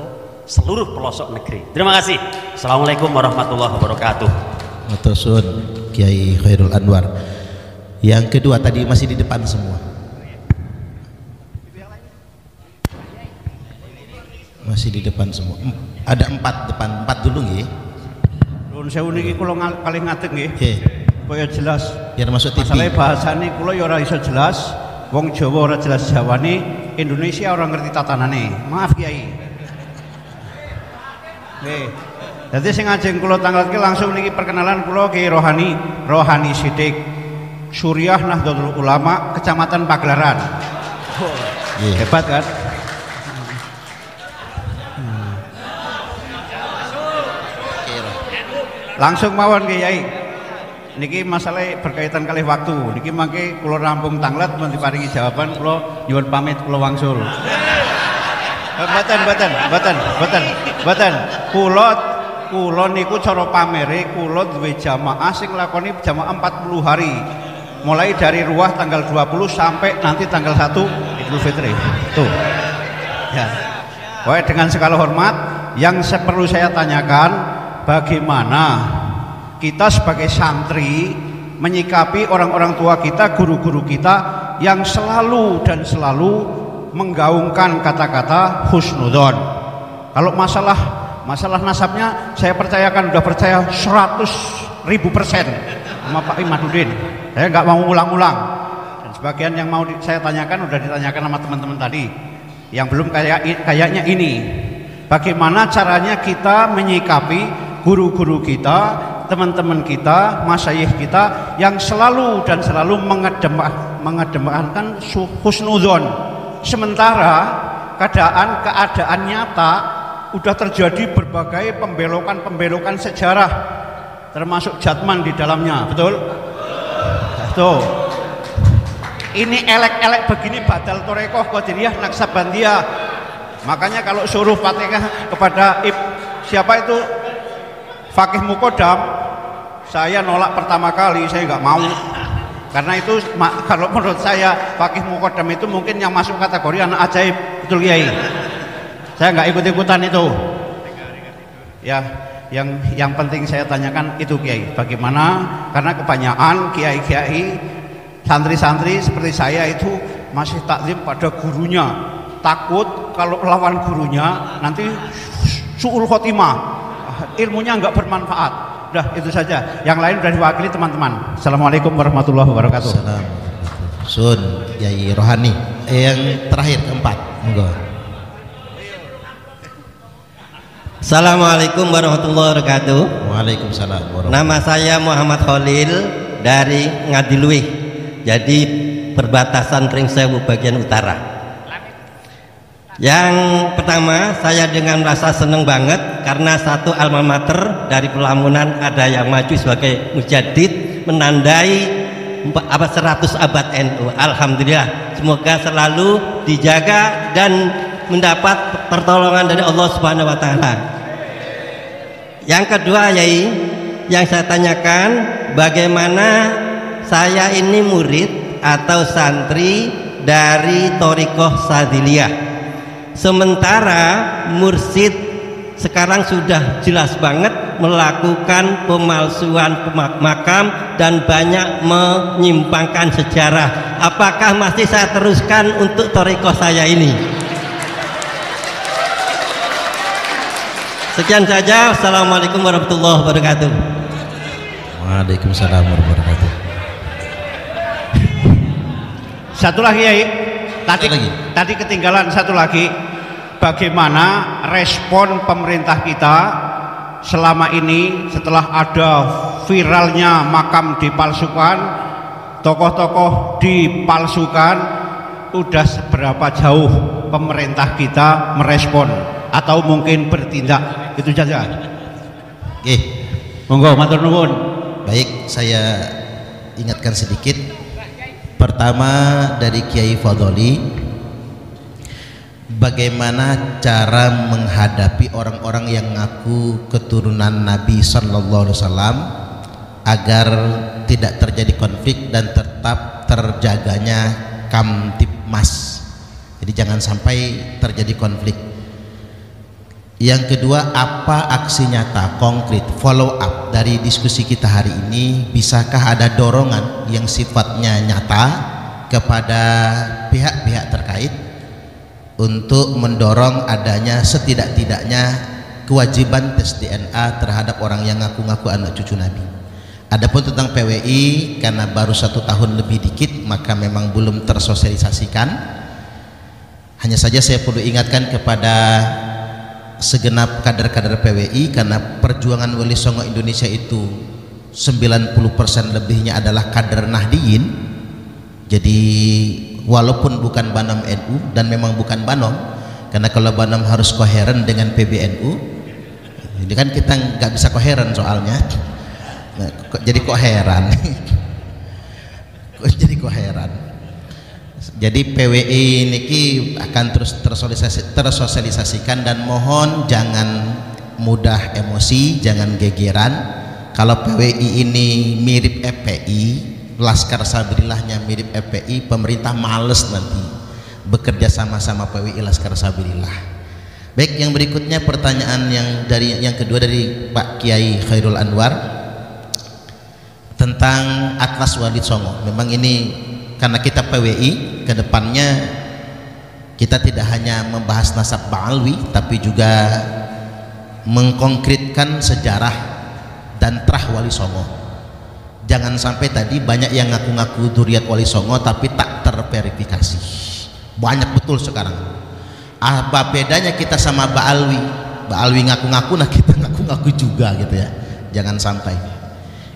seluruh pelosok negeri. Terima kasih. Assalamualaikum warahmatullahi wabarakatuh. Matosun Kiai Khairul Anwar. Yang kedua tadi masih di depan semua. Masih di depan semua. Ada 4 depan, 4 dulu nggih. Nuwun sewu niki kula kalih ngadeg nggih. Nggih. Supaya jelas. Biar masuk TV. Masalah bahasane kula ya ora iso jelas. Wong Jawa ora jelas Jawane, Indonesia ora ngerti tatanane. Maaf Kiai. Nggih. Jadi sing ajeng kula tanggalke langsung niki perkenalan kula Ki Rohani Sidik, Suriah Nahdlatul Ulama, Kecamatan Pagelaran. Hebat kan? Langsung mawon Kiai. Niki masalah berkaitan kalih waktu. Niki mangke kula rampung tanglet men diparingi jawaban kula nyuwun pamit kula wangsul. Mboten. Kula kula niku cara pamere kula duwe jamaah sing lakoni jamaah 40 hari. Mulai dari ruah tanggal 20 sampai nanti tanggal 1 Idul Fitri. Tuh. Ya. Baik, dengan segala hormat yang perlu saya tanyakan, bagaimana kita sebagai santri menyikapi orang-orang tua kita, guru-guru kita yang selalu dan selalu menggaungkan kata-kata husnudzon. Kalau masalah nasabnya saya percayakan, udah percaya 100.000% sama Pak Imadudin. Saya nggak mau ulang-ulang. Dan sebagian yang mau saya tanyakan udah ditanyakan sama teman-teman tadi. Yang belum kayaknya ini. Bagaimana caranya kita menyikapi guru-guru kita, teman-teman kita, masyayikh kita yang selalu dan selalu mengedepankan husnudzon. Sementara keadaan nyata udah terjadi berbagai pembelokan sejarah, termasuk Jatman di dalamnya, betul? Tuh. Ini elek-elek begini badal torekoh qadiriyah naksabandiyah. Makanya kalau suruh Fatihah kepada siapa itu Fakih Mukodam, saya nolak pertama kali, saya nggak mau. Karena itu kalau menurut saya Fakih Mukodam itu mungkin yang masuk kategori anak ajaib, betul Kiai? Saya nggak ikut-ikutan itu. Ya, yang penting saya tanyakan itu Kiai, bagaimana? Karena kebanyakan kiai-kiai, santri-santri seperti saya itu masih taklim pada gurunya, takut kalau lawan gurunya nanti su'ul khotimah, ilmunya nggak bermanfaat. Udah itu saja, yang lain sudah diwakili teman-teman. Assalamualaikum warahmatullahi wabarakatuh. Sun Yai Rohani. Yang terakhir keempat, monggo. Assalamualaikum warahmatullahi wabarakatuh. Waalaikumsalam warahmatullahi. Nama saya Muhammad Khalil dari Ngadiluih, jadi perbatasan Pringsewu bagian utara. Yang pertama, saya dengan rasa senang banget karena satu alma mater dari Pelamunan ada yang maju sebagai mujaddid menandai 100 abad NU. Alhamdulillah, semoga selalu dijaga dan mendapat pertolongan dari Allah Subhanahu wa taala. Yang kedua, Yai, yang saya tanyakan, bagaimana saya ini murid atau santri dari Thariqah Sadiliyah, sementara mursyid sekarang sudah jelas banget melakukan pemalsuan makam dan banyak menyimpangkan sejarah. Apakah masih saya teruskan untuk Thariqah saya ini? Sekian saja. Assalamualaikum warahmatullahi wabarakatuh. Waalaikumsalam warahmatullahi wabarakatuh. Satu lagi ya, tadi ketinggalan satu lagi. Bagaimana respon pemerintah kita selama ini setelah ada viralnya makam dipalsukan, tokoh-tokoh dipalsukan, udah seberapa jauh pemerintah kita merespon atau mungkin bertindak? Itu saja. Oke, monggo matur nuwun. Baik, saya ingatkan sedikit. Pertama dari Kiai Fadoli, bagaimana cara menghadapi orang-orang yang ngaku keturunan Nabi Sallallahu Alaihi Wasallam agar tidak terjadi konflik dan tetap terjaganya Kamtibmas. Jadi jangan sampai terjadi konflik. Yang kedua, apa aksi nyata konkret follow up dari diskusi kita hari ini? Bisakah ada dorongan yang sifatnya nyata kepada pihak-pihak terkait untuk mendorong adanya setidak-tidaknya kewajiban tes DNA terhadap orang yang ngaku-ngaku anak cucu Nabi? Adapun tentang PWI, karena baru 1 tahun lebih dikit, maka memang belum tersosialisasikan. Hanya saja saya perlu ingatkan kepada segenap kader-kader PWI, karena perjuangan Wali Songo Indonesia itu 90% lebihnya adalah kader Nahdiyin. Jadi walaupun bukan Banom NU, dan memang bukan Banom, karena kalau Banom harus koheren dengan PBNU, ini kan kita nggak bisa koheren soalnya. Nah, jadi kok heran. Jadi kok heran. Jadi PWI niki akan terus tersosialisasikan, dan mohon jangan mudah emosi, jangan gegeran. Kalau PWI ini mirip FPI, Laskar Sabilillahnya mirip FPI, pemerintah males nanti bekerja sama-sama PWI Laskar Sabilillah. Baik, yang berikutnya pertanyaan yang kedua dari Pak Kiai Khairul Anwar tentang Atlas Walid Songo. Memang ini karena kita PWI, kedepannya kita tidak hanya membahas nasab Ba'alwi, tapi juga mengkonkretkan sejarah dan trah Wali Songo. Jangan sampai tadi banyak yang ngaku-ngaku duriat Wali Songo tapi tak terverifikasi. Banyak betul sekarang. Apa bedanya kita sama Ba'alwi? Ba'alwi ngaku-ngaku, nah kita ngaku-ngaku juga gitu ya. Jangan sampai.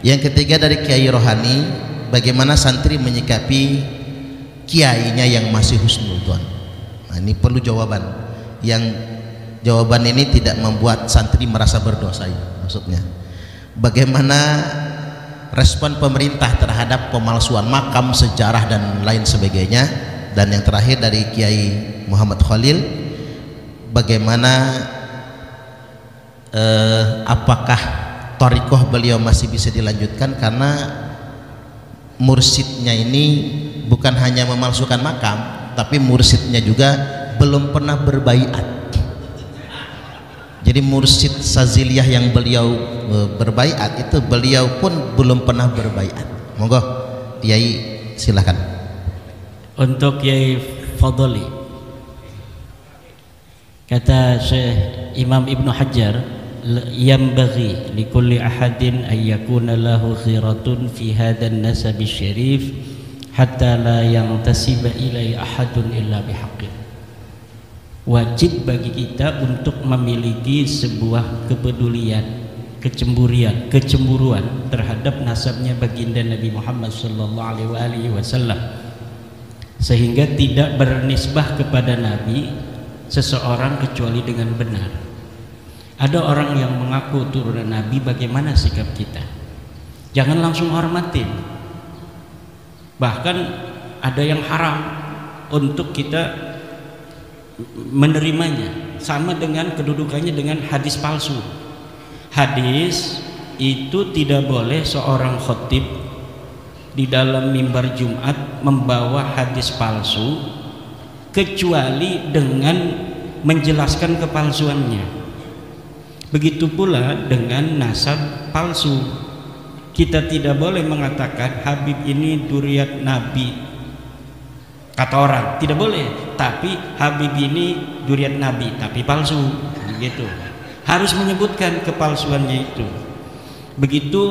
Yang ketiga dari Kiai Rohani, bagaimana santri menyikapi kiainya yang masih husnudzon? Nah, ini perlu jawaban. Yang jawaban ini tidak membuat santri merasa berdosa ya, maksudnya. Bagaimana respon pemerintah terhadap pemalsuan makam, sejarah dan lain sebagainya? Dan yang terakhir dari Kiai Muhammad Khalil, bagaimana apakah thariqah beliau masih bisa dilanjutkan karena mursidnya ini bukan hanya memalsukan makam, tapi mursidnya juga belum pernah berbaiat. Jadi mursid Saziliyah yang beliau berbaiat itu beliau pun belum pernah berbaiat. Monggo Kiai silakan. Untuk Kiai Fadli, kata Syekh Imam Ibnu Hajar, yambaghi likulli ahadin an yakuna lahu khiratun fi hadzal nasab syarif hatta la yantasiba ilai ahadun illa bihaqqin. Wajib bagi kita untuk memiliki sebuah kepedulian, kecemburuan terhadap nasabnya baginda Nabi Muhammad sallallahu alaihi wasallam, sehingga tidak bernisbah kepada Nabi seseorang kecuali dengan benar. Ada orang yang mengaku turunan Nabi, bagaimana sikap kita? Jangan langsung hormatin. Bahkan ada yang haram untuk kita menerimanya, sama dengan kedudukannya dengan hadis palsu. Hadis itu tidak boleh seorang khotib di dalam mimbar Jumat membawa hadis palsu kecuali dengan menjelaskan kepalsuannya. Begitu pula dengan nasab palsu. Kita tidak boleh mengatakan Habib ini duriat Nabi, kata orang, tidak boleh. Tapi Habib ini duriat Nabi tapi palsu, begitu. Harus menyebutkan kepalsuannya itu. Begitu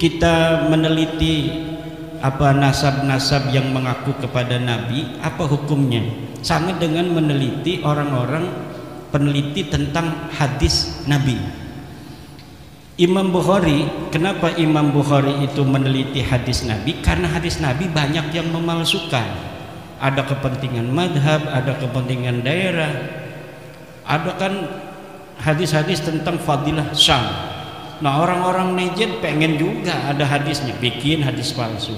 kita meneliti apa nasab-nasab yang mengaku kepada Nabi, apa hukumnya? Sama dengan meneliti orang-orang peneliti tentang hadis Nabi. Imam Bukhari, kenapa Imam Bukhari itu meneliti hadis Nabi? Karena hadis Nabi banyak yang memalsukan. Ada kepentingan madhab, ada kepentingan daerah, ada kan hadis-hadis tentang fadilah Syam. Nah, orang-orang Najd pengen juga ada hadisnya, bikin hadis palsu.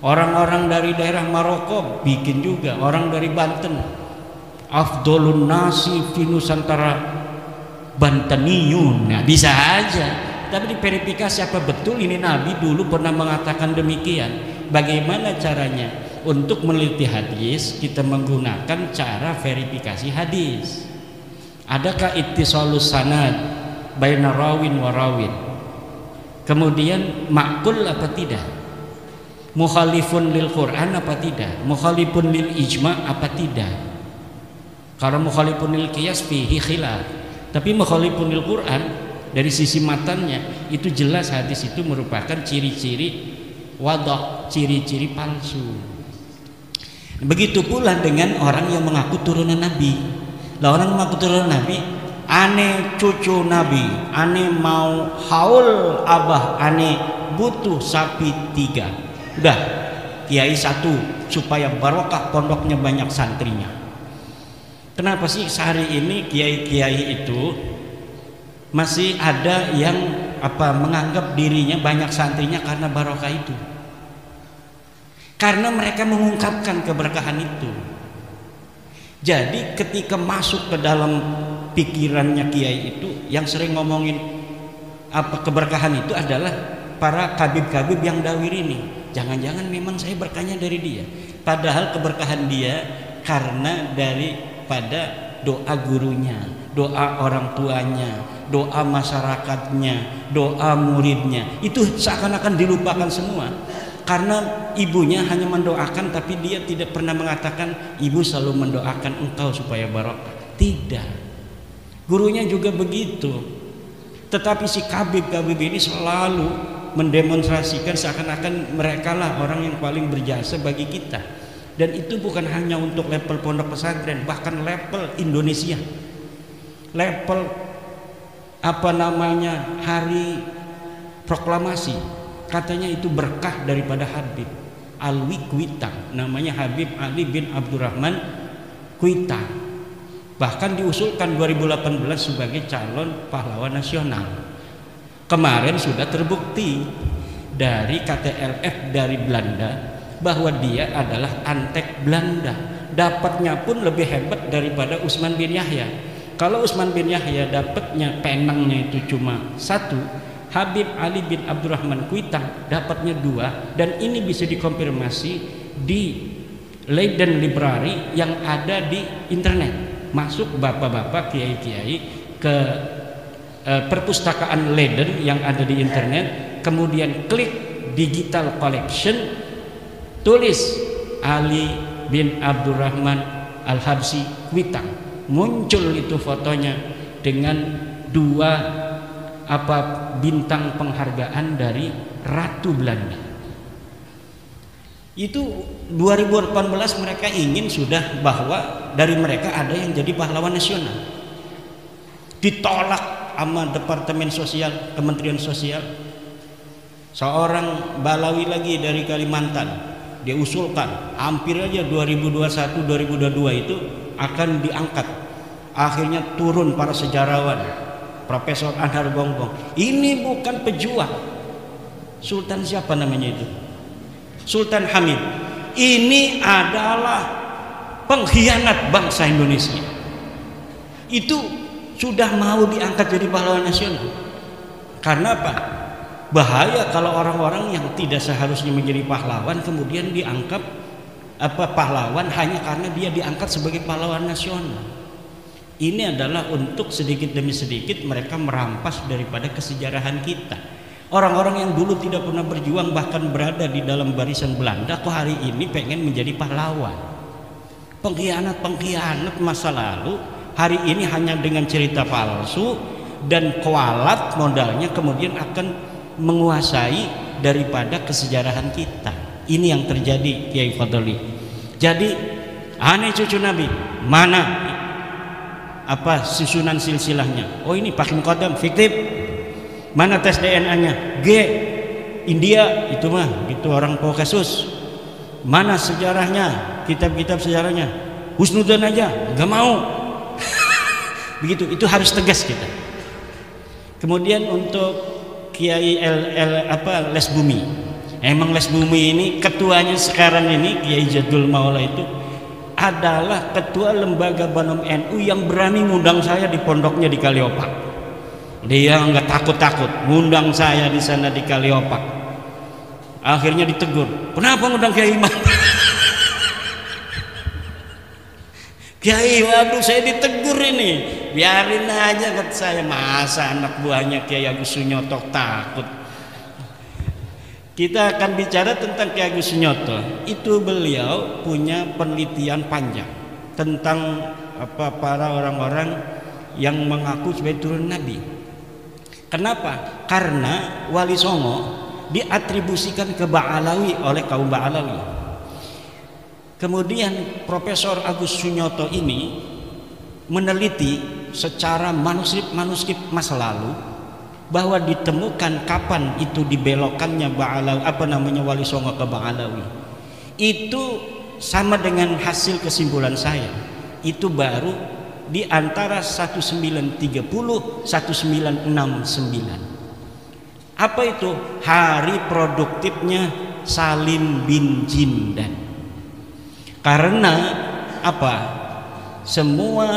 Orang-orang dari daerah Maroko bikin juga, orang dari Banten, afdolun nasi fi Nusantara Banteniyun. Nah, bisa aja, tapi diverifikasi apa betul ini Nabi dulu pernah mengatakan demikian. Bagaimana caranya? Untuk meneliti hadis kita menggunakan cara verifikasi hadis. Adakah ittisalus sanad baina rawin wa rawin? Kemudian ma'qul apa tidak? Mukhalifun lil Quran apa tidak? Mukhalifun lil ijma apa tidak? Kalau mukhalifun lil qiyas fihi khilaf. Tapi mukhalifun lil Quran dari sisi matannya itu jelas hadis itu merupakan ciri-ciri wadha, ciri-ciri palsu. Begitu pula dengan orang yang mengaku turunan Nabi. Lah, orang mengaku turunan Nabi, ane cucu Nabi, ane mau haul abah, ane butuh sapi 3. Udah, kiai 1 supaya barokah pondoknya banyak santrinya. Kenapa sih sehari ini kiai-kiai itu masih ada yang menganggap dirinya banyak santrinya karena barokah itu? Karena mereka mengungkapkan keberkahan itu. Jadi ketika masuk ke dalam pikirannya kiai itu yang sering ngomongin apa keberkahan itu adalah para kabib-kabib yang dawir ini. Jangan-jangan memang saya berkahnya dari dia, padahal keberkahan dia karena daripada doa gurunya, doa orang tuanya, doa masyarakatnya, doa muridnya. Itu seakan-akan dilupakan semua karena ibunya hanya mendoakan, tapi dia tidak pernah mengatakan ibu selalu mendoakan engkau supaya barokah. Tidak, gurunya juga begitu. Tetapi si kabib-kabib ini selalu mendemonstrasikan seakan-akan mereka lah orang yang paling berjasa bagi kita. Dan itu bukan hanya untuk level pondok pesantren, bahkan level Indonesia, level apa namanya hari proklamasi, katanya itu berkah daripada Habib Alwi Kuitang, namanya Habib Ali bin Abdurrahman Kuitang, bahkan diusulkan 2018 sebagai calon pahlawan nasional. Kemarin sudah terbukti dari KTLF dari Belanda bahwa dia adalah antek Belanda, dapatnya pun lebih hebat daripada Utsman bin Yahya. Kalau Utsman bin Yahya dapatnya penangnya itu cuma 1, Habib Ali bin Abdurrahman Kuitang dapatnya 2, dan ini bisa dikonfirmasi di Leiden Library yang ada di internet. Masuk bapak-bapak kiai-kiai ke perpustakaan Leiden yang ada di internet, kemudian klik digital collection, tulis Ali bin Abdurrahman Al-Habsyi Kuitang, muncul itu fotonya dengan 2 bintang penghargaan dari Ratu Belanda. Itu 2018 mereka ingin sudah bahwa dari mereka ada yang jadi pahlawan nasional. Ditolak sama Departemen Sosial, Kementerian Sosial. Seorang Balawi lagi dari Kalimantan, dia usulkan hampir aja 2021-2022 itu akan diangkat. Akhirnya turun para sejarawan, Profesor Anhar Gonggong. Ini bukan pejuang. Sultan siapa namanya itu? Sultan Hamid. Ini adalah pengkhianat bangsa Indonesia. Itu sudah mau diangkat jadi pahlawan nasional. Karena apa? Bahaya kalau orang-orang yang tidak seharusnya menjadi pahlawan kemudian dianggap pahlawan hanya karena dia diangkat sebagai pahlawan nasional. Ini adalah untuk sedikit demi sedikit mereka merampas daripada kesejarahan kita. Orang-orang yang dulu tidak pernah berjuang bahkan berada di dalam barisan Belanda kok hari ini pengen menjadi pahlawan. Pengkhianat masa lalu hari ini hanya dengan cerita palsu dan kualat modalnya kemudian akan menguasai daripada kesejarahan kita. Ini yang terjadi, Kiai Fadli. Jadi aneh cucu Nabi, mana susunan silsilahnya? Oh ini Pak Muqaddam fiktif. Mana tes DNA-nya? G India itu mah gitu orang Kaukasus. Mana sejarahnya? Kitab-kitab sejarahnya husnudzon aja, nggak mau. Begitu, itu harus tegas kita. Kemudian untuk Kiai Les Bumi, emang Les Bumi ini ketuanya sekarang ini Kiai Jadul Maula itu adalah ketua lembaga Banom NU yang berani ngundang saya di pondoknya di Kaliopak. Dia nggak takut-takut ngundang saya di sana di Kaliopak. Akhirnya ditegur, kenapa ngundang Kiai Imam? Kiai, waduh saya ditegur ini. Biarin aja kata saya, masa anak buahnya Kiai Agus Sunyoto takut. Kita akan bicara tentang Kiai Agus Sunyoto. Itu beliau punya penelitian panjang tentang para orang-orang yang mengaku sebagai turun Nabi. Kenapa? Karena Wali Songo diatribusikan ke Ba'alawi oleh kaum Ba'alawi. Kemudian Profesor Agus Sunyoto ini meneliti secara manuskrip masa lalu bahwa ditemukan kapan itu dibelokkannya Ba'alawi, Wali Songo ke Ba'alawi. Itu sama dengan hasil kesimpulan saya. Itu baru di antara 1930 1969. Apa itu? Hari produktifnya Salim bin Jindan. Karena apa? Semua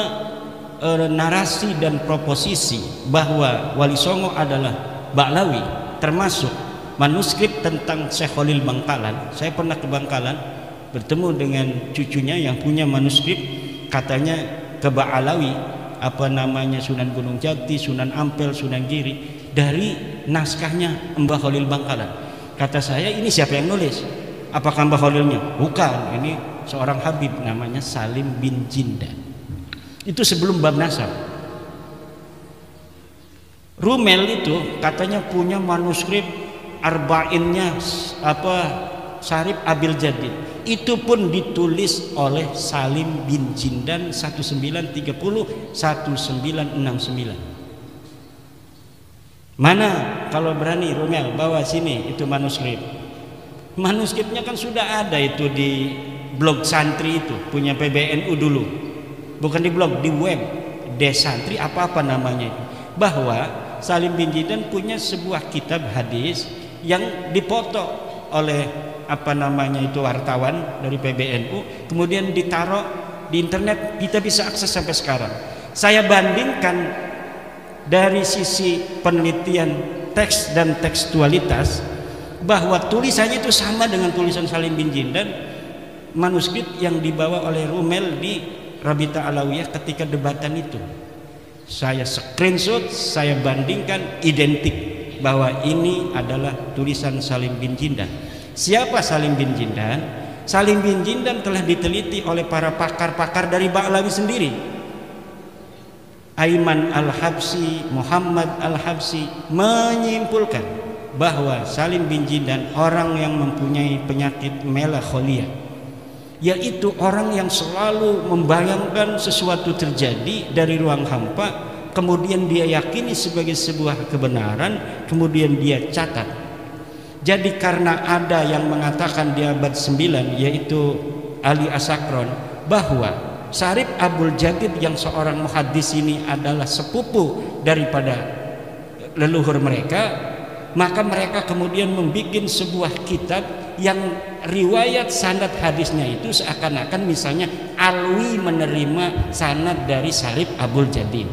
narasi dan proposisi bahwa Wali Songo adalah Ba'lawi, termasuk manuskrip tentang Syekh Khalil Bangkalan. Saya pernah ke Bangkalan bertemu dengan cucunya yang punya manuskrip, katanya ke Ba'lawi, apa namanya, Sunan Gunung Jati, Sunan Ampel, Sunan Giri, dari naskahnya Mbah Khalil Bangkalan. Kata saya, ini siapa yang nulis? Apakah Mbah Khalilnya? Bukan, ini seorang Habib namanya Salim bin Jindan. Itu sebelum bab nasab. Rumel itu katanya punya manuskrip arba'innya Syarif Abil Jadid. Itu pun ditulis oleh Salim bin Jindan 1930-1969. Mana kalau berani Rumel bawa sini itu manuskrip. Manuskripnya kan sudah ada itu di blog santri itu punya PBNU dulu. Bukan di blog, di web Desantri apa-apa namanya itu. Bahwa Salim bin Jindan punya sebuah kitab hadis yang dipoto oleh apa namanya itu wartawan dari PBNU, kemudian ditaruh di internet, kita bisa akses sampai sekarang. Saya bandingkan dari sisi penelitian teks dan tekstualitas bahwa tulisannya itu sama dengan tulisan Salim bin Jindan, manuskrip yang dibawa oleh Rumel di Rabita Alawiyah ketika debatan itu. Saya screenshot, saya bandingkan, identik bahwa ini adalah tulisan Salim bin Jindan. Siapa Salim bin Jindan? Salim bin Jindan telah diteliti oleh para pakar-pakar dari Ba'lawi sendiri. Aiman Al-Habsi, Muhammad Al-Habsi menyimpulkan bahwa Salim bin Jindan orang yang mempunyai penyakit melankolia, yaitu orang yang selalu membayangkan sesuatu terjadi dari ruang hampa, kemudian dia yakini sebagai sebuah kebenaran, kemudian dia catat. Jadi karena ada yang mengatakan di abad 9, yaitu Ali Asakron, bahwa Syarif Abul Jadid yang seorang muhaddis ini adalah sepupu daripada leluhur mereka, maka mereka kemudian membuat sebuah kitab yang riwayat sanad hadisnya itu seakan-akan misalnya Alwi menerima sanad dari Syarif Abul Jadid,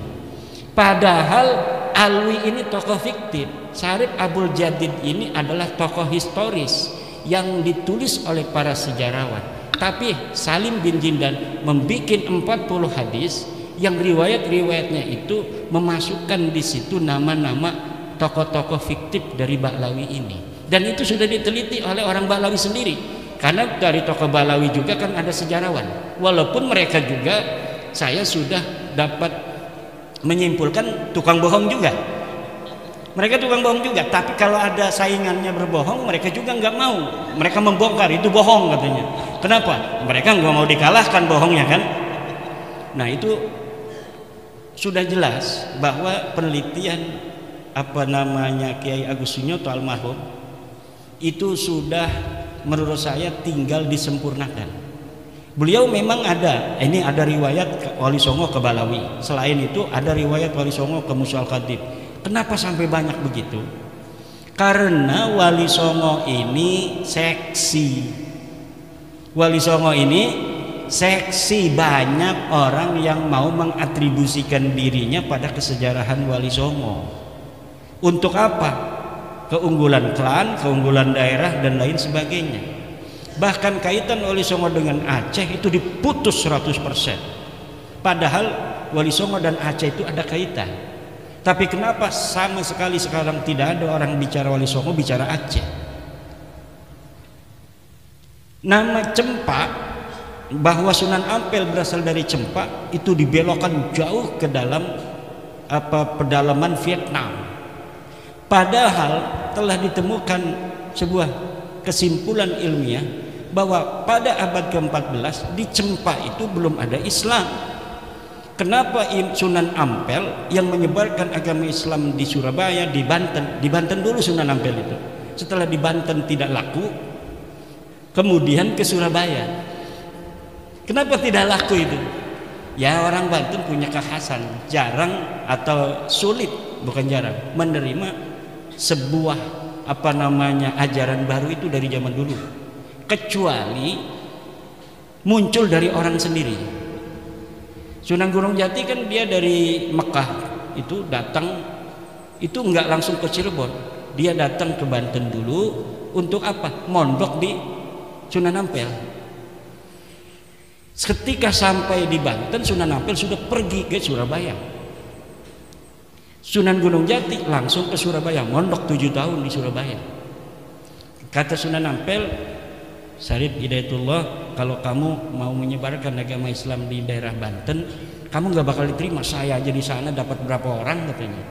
padahal Alwi ini tokoh fiktif. Syarif Abul Jadid ini adalah tokoh historis yang ditulis oleh para sejarawan. Tapi Salim bin Jindan membuat 40 hadis yang riwayat-riwayatnya itu memasukkan di situ nama-nama tokoh-tokoh fiktif dari Ba'lawi ini. Dan itu sudah diteliti oleh orang Ba'lawi sendiri. Karena dari tokoh Ba'lawi juga kan ada sejarawan. Walaupun mereka juga, saya sudah dapat menyimpulkan tukang bohong juga. Mereka tukang bohong juga. Tapi kalau ada saingannya berbohong, mereka juga nggak mau. Mereka membongkar, itu bohong katanya. Kenapa? Mereka nggak mau dikalahkan bohongnya kan. Nah itu sudah jelas bahwa penelitian apa namanya Kiai Agus Sunyoto almarhum itu sudah menurut saya tinggal disempurnakan. Beliau memang ada, ini ada riwayat Wali Songo ke Ba'lawi. Selain itu ada riwayat Wali Songo ke Musa Al-Khatib. Kenapa sampai banyak begitu? Karena Wali Songo ini seksi. Wali Songo ini seksi, banyak orang yang mau mengatribusikan dirinya pada kesejarahan Wali Songo. Untuk apa? Keunggulan klan, keunggulan daerah dan lain sebagainya. Bahkan kaitan Wali Songo dengan Aceh itu diputus 100%. Padahal Wali Songo dan Aceh itu ada kaitan. Tapi kenapa sama sekali sekarang tidak ada orang bicara Wali Songo, bicara Aceh? Nama Cempa, bahwa Sunan Ampel berasal dari Cempa, itu dibelokkan jauh ke dalam pedalaman Vietnam. Padahal telah ditemukan sebuah kesimpulan ilmiah bahwa pada abad ke-14 di Cempa itu belum ada Islam. Kenapa Sunan Ampel yang menyebarkan agama Islam di Surabaya, di Banten dulu Sunan Ampel itu. Setelah di Banten tidak laku, kemudian ke Surabaya. Kenapa tidak laku itu? Ya orang Banten punya kekhasan, jarang atau sulit, bukan jarang, menerima sebuah apa namanya ajaran baru itu dari zaman dulu, kecuali muncul dari orang sendiri. Sunan Gunung Jati kan dia dari Mekah itu datang, itu nggak langsung ke Cirebon, dia datang ke Banten dulu untuk apa? Mondok di Sunan Ampel. Ketika sampai di Banten, Sunan Ampel sudah pergi ke Surabaya. Sunan Gunung Jati langsung ke Surabaya, mondok 7 tahun di Surabaya. Kata Sunan Ampel, Syarif Hidayatullah, kalau kamu mau menyebarkan agama Islam di daerah Banten, kamu nggak bakal diterima. Saya aja di sana dapat berapa orang katanya.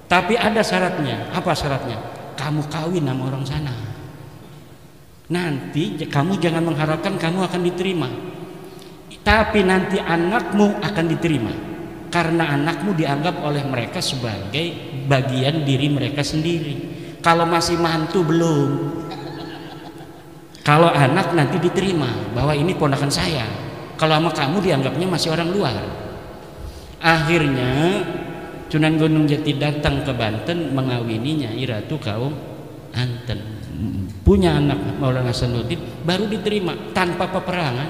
Tapi ada syaratnya. Apa syaratnya? Kamu kawin sama orang sana. Nanti kamu jangan mengharapkan kamu akan diterima. Tapi nanti anakmu akan diterima. Karena anakmu dianggap oleh mereka sebagai bagian diri mereka sendiri. Kalau masih mantu belum. Kalau anak nanti diterima bahwa ini ponakan saya. Kalau sama kamu dianggapnya masih orang luar. Akhirnya Sunan Gunung Jati datang ke Banten mengawininya Ratu kaum Anten. Punya anak Maulana Hasanuddin, baru diterima tanpa peperangan.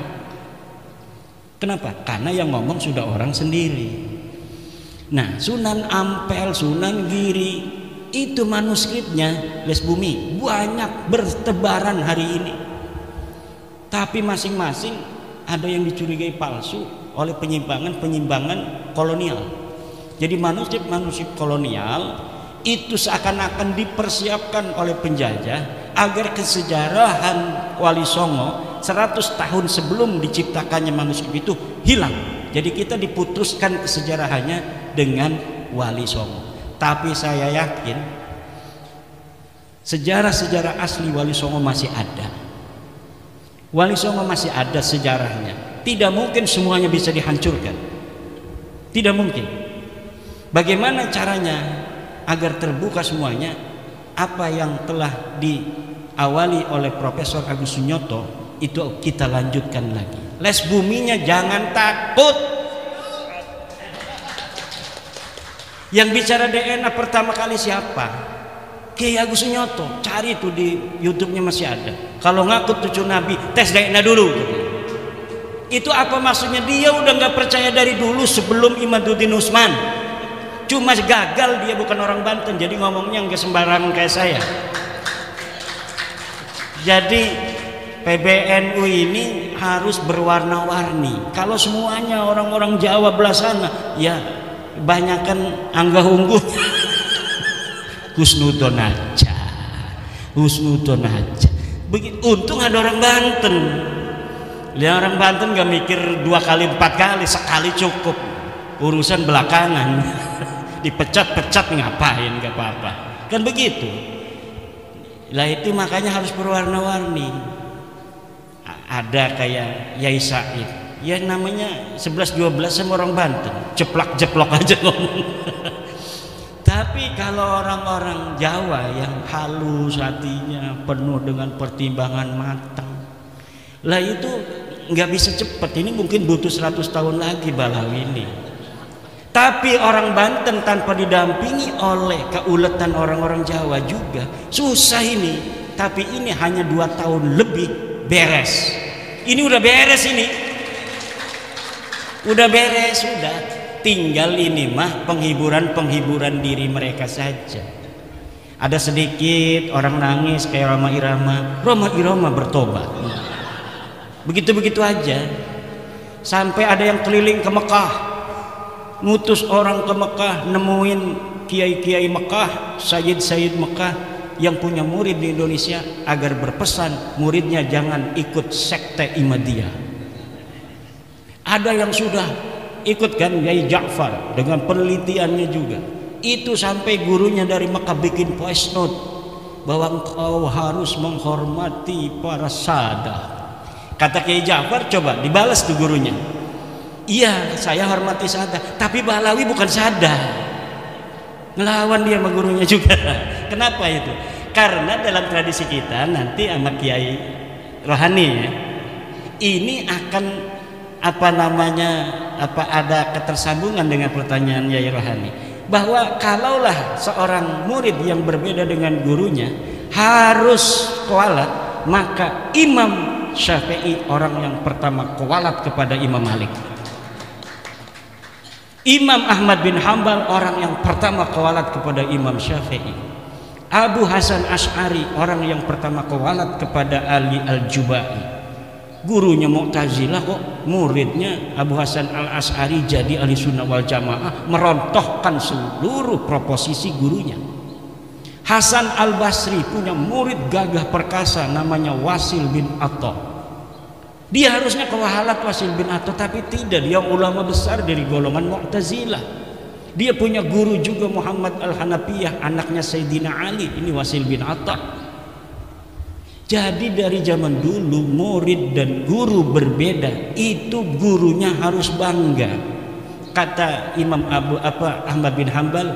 Kenapa? Karena yang ngomong sudah orang sendiri. Nah, Sunan Ampel, Sunan Giri itu manuskripnya Les Bumi banyak bertebaran hari ini. Tapi masing-masing ada yang dicurigai palsu oleh penyimpangan kolonial. Jadi manuskrip kolonial itu seakan-akan dipersiapkan oleh penjajah agar kesejarahan Wali Songo 100 tahun sebelum diciptakannya manuskrip itu hilang. Jadi kita diputuskan kesejarahannya dengan Wali Songo. Tapi saya yakin sejarah-sejarah asli Wali Songo masih ada. Wali Songo masih ada sejarahnya. Tidak mungkin semuanya bisa dihancurkan. Tidak mungkin. Bagaimana caranya agar terbuka semuanya? Apa yang telah diawali oleh Profesor Agus Sunyoto itu kita lanjutkan lagi. Les buminya jangan takut. Yang bicara DNA pertama kali siapa? Kiai Agus Sunyoto. Cari itu di YouTube-nya masih ada. Kalau ngaku cucu Nabi, tes DNA dulu. Itu apa maksudnya? Dia udah nggak percaya dari dulu sebelum Imaduddin Usman. Cuma gagal, dia bukan orang Banten, jadi ngomongnya nggak sembarangan kayak saya. Jadi PBNU ini harus berwarna-warni. Kalau semuanya orang-orang Jawa belah sana, ya banyakan Angga Unggul. Husnudon aja. Begitu, untung ada orang Banten. Lihat orang Banten gak mikir 2 kali 4 kali, sekali cukup. Urusan belakangan. Dipecat-pecat ngapain, gak apa-apa. Kan begitu. Lah itu makanya harus berwarna-warni. Ada kayak Yai Said, ya namanya 11-12 sama orang Banten, jeplak-jeplok aja ngomong. Tapi kalau orang-orang Jawa yang halus hatinya, penuh dengan pertimbangan matang, lah itu nggak bisa cepat. Ini mungkin butuh 100 tahun lagi Balawi ini. Tapi orang Banten tanpa didampingi oleh keuletan orang-orang Jawa juga susah ini. Tapi ini hanya 2 tahun lebih beres. Ini udah beres ini. Udah beres, sudah. Tinggal ini mah penghiburan diri mereka saja. Ada sedikit orang nangis kayak Roma Irama bertobat. Begitu-begitu aja. Sampai ada yang keliling ke Mekah, ngutus orang ke Mekah, nemuin kiai-kiai Mekah, Sayyid Mekah yang punya murid di Indonesia agar berpesan muridnya jangan ikut sekte Ahmadiyah. Ada yang sudah ikut kan, Yai Ja'far dengan penelitiannya juga. Itu sampai gurunya dari Mekah bikin voice note bahwa engkau harus menghormati para sadah. Kata Kiai Ja'far, coba dibalas tuh gurunya. Iya, saya hormati sadah, tapi Balawi bukan sadah. Ngelawan dia sama gurunya juga. Kenapa itu? Karena dalam tradisi kita nanti sama Kiai Rohani ya, ini akan ada ketersambungan dengan pertanyaan Yai Rohani, bahwa kalaulah seorang murid yang berbeda dengan gurunya harus kualat, maka Imam Syafi'i orang yang pertama kualat kepada Imam Malik. Imam Ahmad bin Hambal orang yang pertama kewalat kepada Imam Syafi'i. Abu Hasan Asy'ari orang yang pertama kewalat kepada Ali Al-Jubai. Gurunya Mu'tazilah kok muridnya Abu Hasan Al-Asy'ari jadi ahli sunnah wal jamaah, merontohkan seluruh proposisi gurunya. Hasan Al-Basri punya murid gagah perkasa namanya Wasil bin Atta. Dia harusnya kewalat Wasil bin Atta, tapi tidak, dia ulama besar dari golongan Mu'tazilah. Dia punya guru juga Muhammad Al-Hanafiyah, anaknya Sayyidina Ali, ini Wasil bin Atta. Jadi dari zaman dulu murid dan guru berbeda, itu gurunya harus bangga. Kata Imam Ahmad bin Hambal,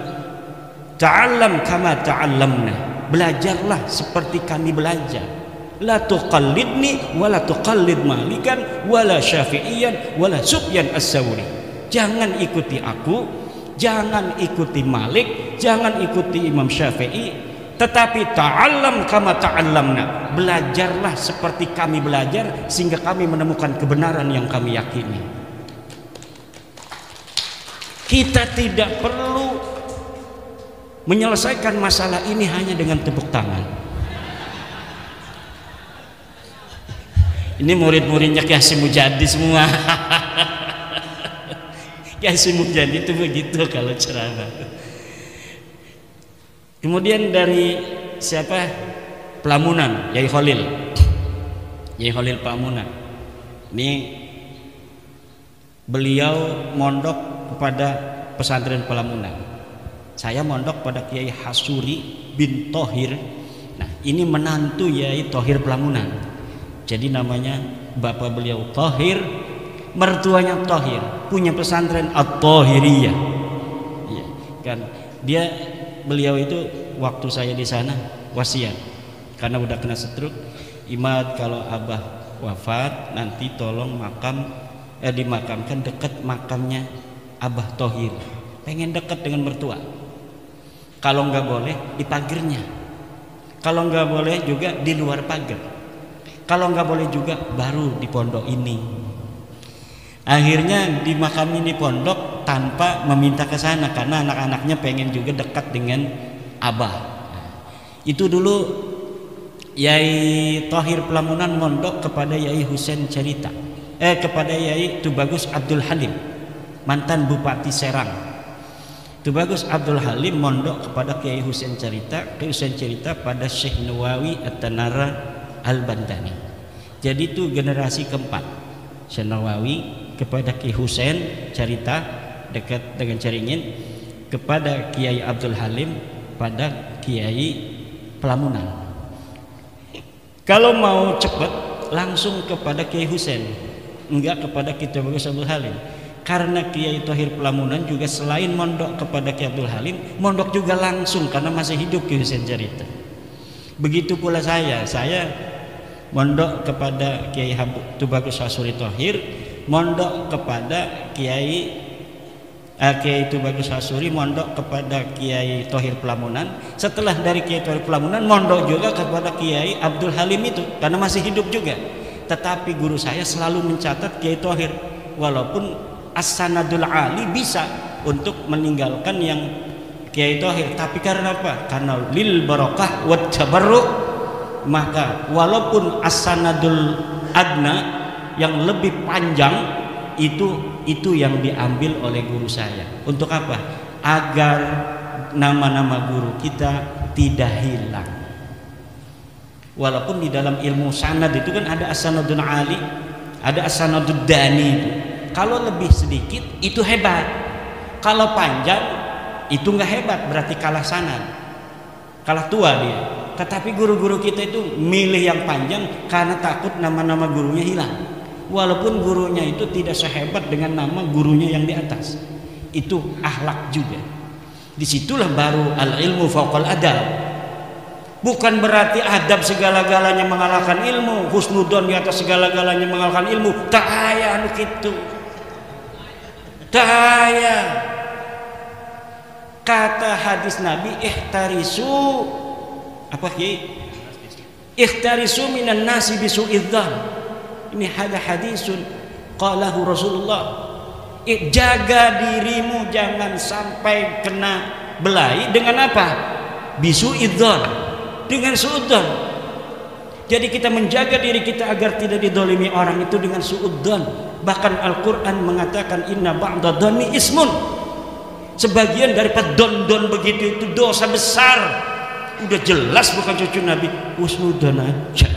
ta'allam kama ta'allamna, belajarlah seperti kami belajar. La tuqallidni wa la tuqallid Malikan wa la Syafi'iyan wa la Sufyan As-Tsauri. Jangan ikuti aku, jangan ikuti Malik, jangan ikuti Imam Syafi'i, tetapi ta'allam kama ta'allamna, belajarlah seperti kami belajar sehingga kami menemukan kebenaran yang kami yakini. Kita tidak perlu menyelesaikan masalah ini hanya dengan tepuk tangan. Ini murid-muridnya Ki Hasyim Mujadi semua. Ki Hasyim Mujadi itu begitu kalau ceramah. Kemudian dari siapa? Pelamunan, Yai Khalil. Yai Khalil Pelamunan. Ini beliau mondok kepada pesantren Pelamunan. Saya mondok pada Kiai Hasuri bin Thohir. Nah, ini menantu Yai Thohir Pelamunan. Jadi namanya bapak beliau Thohir, mertuanya Thohir, punya pesantren At-Thohiriyah. Iya, kan beliau itu waktu saya di sana wasiat karena udah kena stroke, Imad kalau abah wafat nanti tolong dimakamkan dekat makamnya Abah Thohir, pengen dekat dengan mertua. Kalau nggak boleh di pagernya, kalau nggak boleh juga di luar pagar, kalau nggak boleh juga baru di pondok ini. Akhirnya dimakamin di pondok tanpa meminta ke sana karena anak-anaknya pengen juga dekat dengan abah. Itu dulu Yai Thohir Pelamunan mondok kepada Yai Husain Cerita, kepada Yai Tubagus Abdul Halim, mantan Bupati Serang. Tubagus Abdul Halim mondok kepada Kiai Husain Cerita, Kiai Husain Cerita pada Syekh Nawawi At-Tanara Al-Bandani. Jadi itu generasi keempat, Syekh Nawawi kepada Kiai Husain Cerita dekat dengan Caringin, kepada Kiai Abdul Halim pada Kiai Pelamunan. Kalau mau cepat langsung kepada Kiai Husain, enggak kepada Kiai Tubagus Abdul Halim. Karena Kiai Thohir Pelamunan juga selain mondok kepada Kiai Abdul Halim, mondok juga langsung karena masih hidup Kiai Husain Cerita. Begitu pula saya mondok kepada Kiai Tubagus Hasuri Thohir, mondok kepada Kiai Tubagus Hasuri, mondok kepada Kiai Thohir Pelamunan. Setelah dari Kiai Thohir Pelamunan, mondok juga kepada Kiai Abdul Halim itu karena masih hidup juga. Tetapi guru saya selalu mencatat Kiai Thohir, walaupun as-sanadul ali bisa untuk meninggalkan yang Kiai Thohir, tapi karena apa? Karena lil barokah wat tabarruk, maka walaupun as-sanadul adna yang lebih panjang itu yang diambil oleh guru saya. Untuk apa? Agar nama-nama guru kita tidak hilang. Walaupun di dalam ilmu sanad itu kan ada as-sanadun ali, ada as-sanadud dani. Kalau lebih sedikit itu hebat, kalau panjang itu nggak hebat, berarti kalah sanad, kalah tua dia. Tetapi guru-guru kita itu milih yang panjang karena takut nama-nama gurunya hilang. Walaupun gurunya itu tidak sehebat dengan nama gurunya yang di atas. Itu akhlak juga. Disitulah baru al-ilmu fauqal adab. Bukan berarti adab segala-galanya mengalahkan ilmu, husnudon di atas segala-galanya mengalahkan ilmu. Tak aya anu kitu. Tak aya. Kata hadis Nabi, ihtarisu apa ki? Ihtarisu minan nasi bisu'idzan. Ini hadisun qalahu Rasulullah. Jaga dirimu jangan sampai kena belai dengan apa? Bisu'idzon, dengan suudzon. Jadi kita menjaga diri kita agar tidak didolimi orang itu dengan suudzon. Bahkan Al-Quran mengatakan inna ba'dadhani ismun, sebagian daripada don begitu itu dosa besar. Udah jelas bukan cucu Nabi, husnudzon aja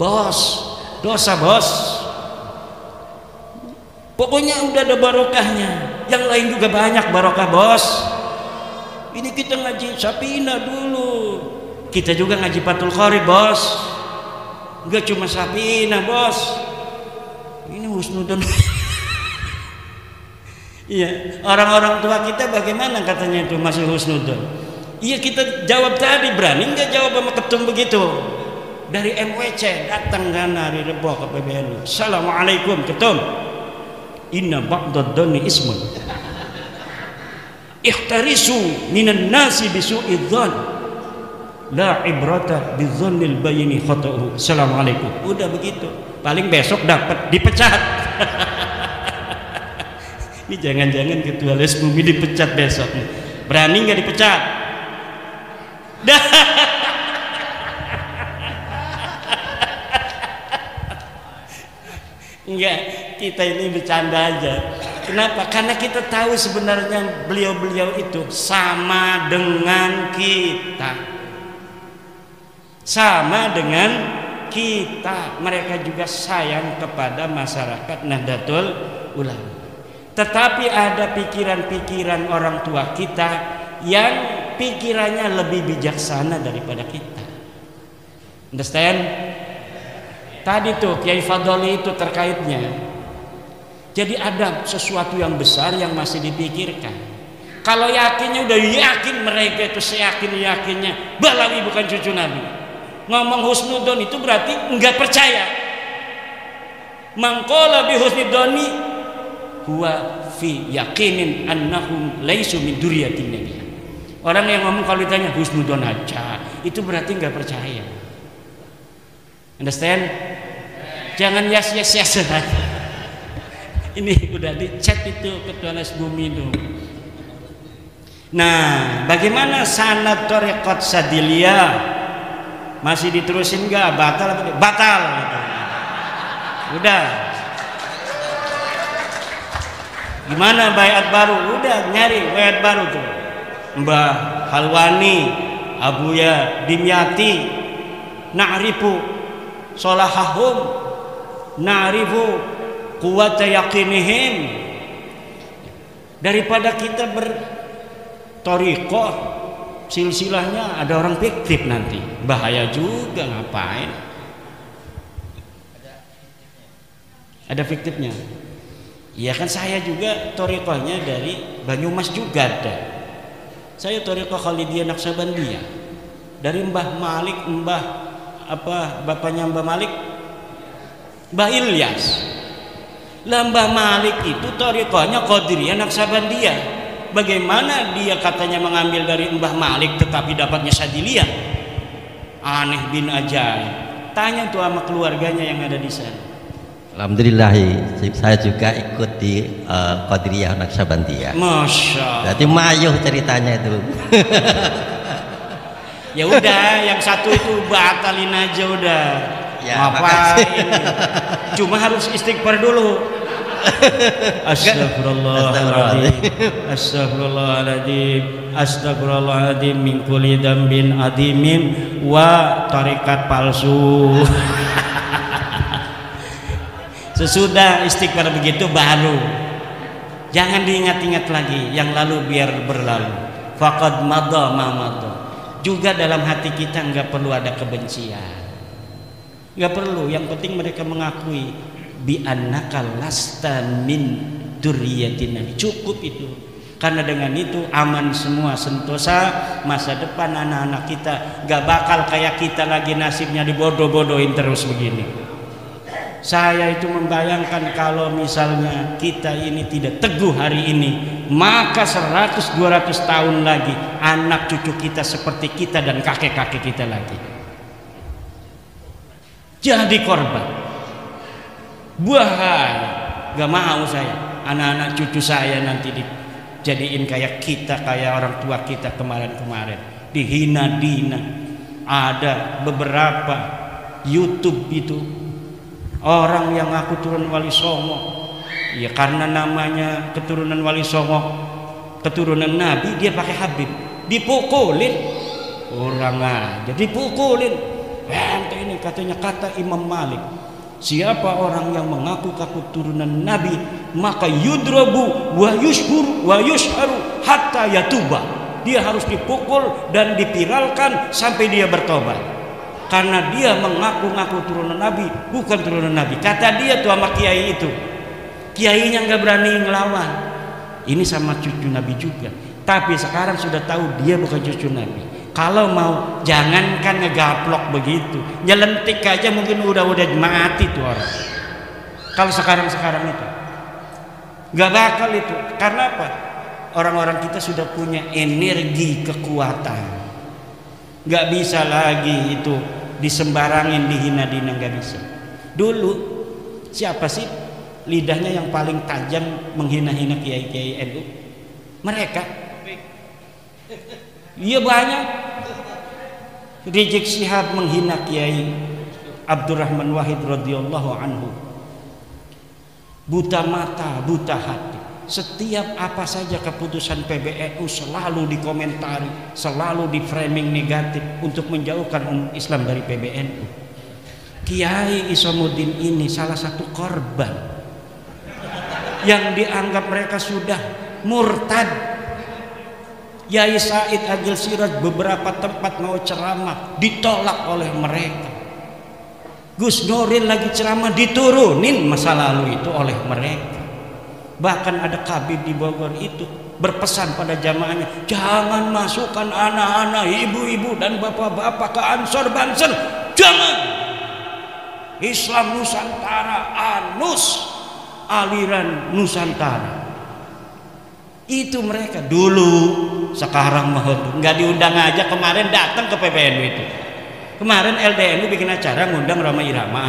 bos, dosa bos. Pokoknya udah ada barokahnya. Yang lain juga banyak barokah bos. Ini kita ngaji Sapina dulu, kita juga ngaji Fathul Qorib bos. Enggak cuma Sapina bos, ini husnudzon. Iya, orang-orang tua kita bagaimana katanya itu masih husnudzon. Iya, kita jawab tadi, berani nggak jawab sama ketum begitu? Dari MWC datang kan hari Rebo ke PBNU. Assalamualaikum ketum, inna ba'dadhani ismun, ikhtarisu minan nasi bisu'idzan, la ibrata bidzannil bayini khata'u. Assalamualaikum. Udah begitu, paling besok dapat dipecat. Ini jangan-jangan ketua Les Bumi dipecat besok. Berani nggak dipecat? Dah. Enggak, kita ini bercanda aja. Kenapa? Karena kita tahu sebenarnya beliau-beliau itu sama dengan kita. Sama dengan kita. Mereka juga sayang kepada masyarakat Nahdlatul Ulama. Tetapi ada pikiran-pikiran orang tua kita yang pikirannya lebih bijaksana daripada kita. Understand? Tadi tuh Kiai Fadoli itu terkaitnya. Jadi ada sesuatu yang besar yang masih dipikirkan. Kalau yakinnya udah yakin, mereka itu seyakin-yakinnya Balawi bukan cucu Nabi. Ngomong husnudzon itu berarti enggak percaya. Mangqala bi husnudzoni huwa fi yakinin annahum laisu min dzurriyyatin nabi. Orang yang ngomong kalau ditanya husnudzon aja, itu berarti enggak percaya. Understand? Jangan yes saja. Ini udah dicet itu ketua Les Bumi itu. Nah, bagaimana sanad thariqat Sadiliyah? Masih diterusin enggak? Batal apa? Batal. Udah. Gimana baiat baru? Udah nyari baiat baru tuh. Mbah Halwani, Abuya Dimyati, na'rifu solahahum, na'rifu quwwata yaqinihim. Daripada kita berthariqah silsilahnya ada orang fiktif nanti, bahaya juga. Ngapain ada fiktifnya? Iya kan, saya juga thariqahnya dari Banyumas juga ada. Saya thariqah Khalidiyah Naqsabandiyah dari Mbah Malik, bapaknya Mbah Malik, Mbah Ilyas. Lah Mbah Malik itu thariqahnya Qadiriyah Naqsabandiyah. Bagaimana dia katanya mengambil dari Mbah Malik tetapi dapatnya Sadiliyah? Aneh bin ajaib. Tanya tuh sama keluarganya yang ada di sana. Alhamdulillah, saya juga ikut di Qadiriyah Naqsabandiyah. Masya Allah. Jadi mayuh ceritanya itu. Ya udah, yang satu itu batalin aja udah. Ya, ngapain? Cuma harus istighfar dulu. Astagfirullahaladzim, astagfirullahaladzim, astagfirullahaladzim min kulli dzambin adimin wa tarikat palsu. Sesudah istighfar begitu baru, jangan diingat-ingat lagi yang lalu, biar berlalu. Faqad madha ma madha. Juga dalam hati kita nggak perlu ada kebencian, nggak perlu. Yang penting mereka mengakui bi annaka lasta min dzurriyyatin nabi. Cukup itu. Karena dengan itu aman semua, sentosa masa depan anak-anak kita. Nggak bakal kayak kita lagi nasibnya dibodoh-bodohin terus begini. Saya itu membayangkan kalau misalnya kita ini tidak teguh hari ini, maka 100-200 tahun lagi anak cucu kita seperti kita dan kakek-kakek kita lagi jadi korban. Bahaya. Gak mau saya anak-anak cucu saya nanti dijadiin kayak kita, kayak orang tua kita kemarin-kemarin, dihina-dina. Ada beberapa YouTube itu orang yang ngaku turun Wali Songo, ya karena namanya keturunan Wali Songo, keturunan Nabi, dia pakai Habib, dipukulin orang aja, dipukulin. Ini katanya kata Imam Malik, siapa orang yang mengaku turunan Nabi, maka yudrabu wa yushhur wa yushharu hatta yatuba. Dia harus dipukul dan dipiralkan sampai dia bertobat. Karena dia mengaku-ngaku turunan Nabi, bukan turunan Nabi. Kata dia tuh sama kiai itu, kiainya nggak berani ngelawan. Ini sama cucu Nabi juga. Tapi sekarang sudah tahu dia bukan cucu Nabi. Kalau mau jangankan ngegaplok begitu, nyelentik aja mungkin udah mati tuh orang. Kalau sekarang itu nggak bakal itu. Karena apa? Orang-orang kita sudah punya energi kekuatan, nggak bisa lagi itu disembarangin, dihina-dina, nggak bisa. Dulu siapa sih lidahnya yang paling tajam menghina-hina kiai-kiai NU? Mereka. Iya banyak. Rizik Syihab menghina Kiai Abdurrahman Wahid radhiyallahu anhu. Buta mata, buta hati. Setiap apa saja keputusan PBNU selalu dikomentari, selalu di framing negatif untuk menjauhkan Islam dari PBNU. Kiai Isamuddin ini salah satu korban yang dianggap mereka sudah murtad. Yai Said Agil Siraj beberapa tempat mau ceramah ditolak oleh mereka. Gus Nuril lagi ceramah diturunin masa lalu itu oleh mereka. Bahkan ada Kabid di Bogor itu berpesan pada jamaahnya, jangan masukkan anak-anak, ibu-ibu dan bapak-bapak ke Ansor Banser, jangan. Islam Nusantara, ANUS, aliran Nusantara. Itu mereka dulu. Sekarang mah nggak diundang aja. Kemarin datang ke PBNU itu, kemarin LDNU bikin acara ngundang Roma Irama,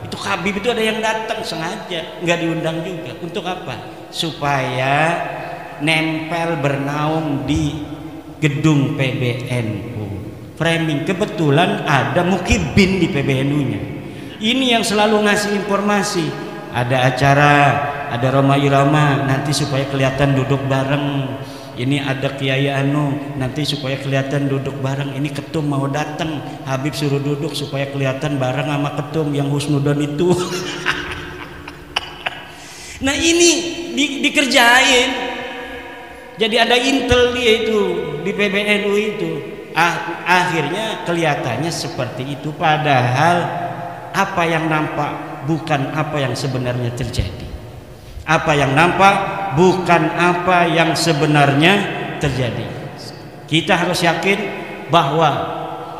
itu Habib itu ada yang datang sengaja, nggak diundang juga. Untuk apa? Supaya nempel bernaung di gedung PBNU, framing. Kebetulan ada Mukibin di PBNU-nya, ini yang selalu ngasih informasi. Ada acara, ada Roma Irama, nanti supaya kelihatan duduk bareng. Ini ada Kiai Anu, nanti supaya kelihatan duduk bareng. Ini ketum mau datang, Habib suruh duduk supaya kelihatan bareng sama ketum yang husnudon itu. Nah ini dikerjain. Jadi ada intel dia itu di PBNU itu. Akhirnya kelihatannya seperti itu. Padahal apa yang nampak bukan apa yang sebenarnya terjadi. Apa yang nampak bukan apa yang sebenarnya terjadi. Kita harus yakin bahwa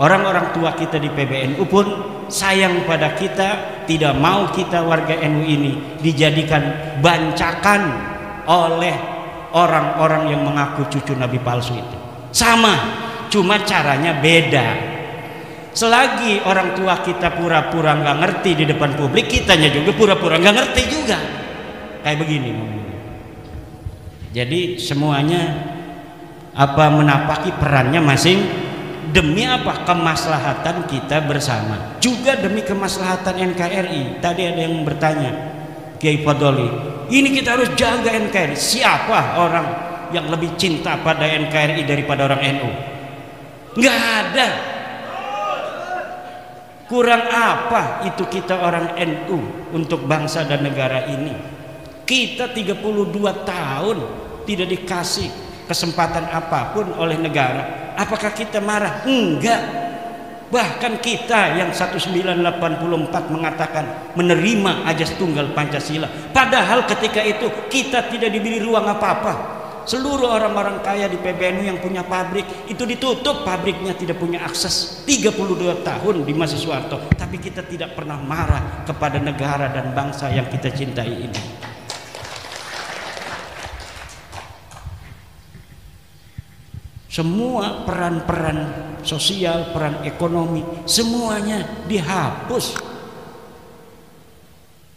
orang-orang tua kita di PBNU pun sayang pada kita, tidak mau kita warga NU ini dijadikan bancakan oleh orang-orang yang mengaku cucu Nabi palsu itu. Sama, cuma caranya beda. Selagi orang tua kita pura-pura nggak ngerti di depan publik, kitanya juga pura-pura nggak ngerti juga. Kayak begini. Jadi semuanya apa menapaki perannya masing demi apa? Kemaslahatan kita bersama, juga demi kemaslahatan NKRI. Tadi ada yang bertanya, Kiai Fadoli, ini kita harus jaga NKRI. Siapa orang yang lebih cinta pada NKRI daripada orang NU? Nggak ada. Kurang apa itu kita orang NU untuk bangsa dan negara ini? Kita 32 tahun tidak dikasih kesempatan apapun oleh negara. Apakah kita marah? Enggak. Bahkan kita yang 1984 mengatakan menerima ajas tunggal Pancasila, padahal ketika itu kita tidak diberi ruang apa-apa. Seluruh orang-orang kaya di PBNU yang punya pabrik itu ditutup pabriknya, tidak punya akses 32 tahun di masa Soeharto. Tapi kita tidak pernah marah kepada negara dan bangsa yang kita cintai ini. Semua peran-peran sosial, peran ekonomi, semuanya dihapus.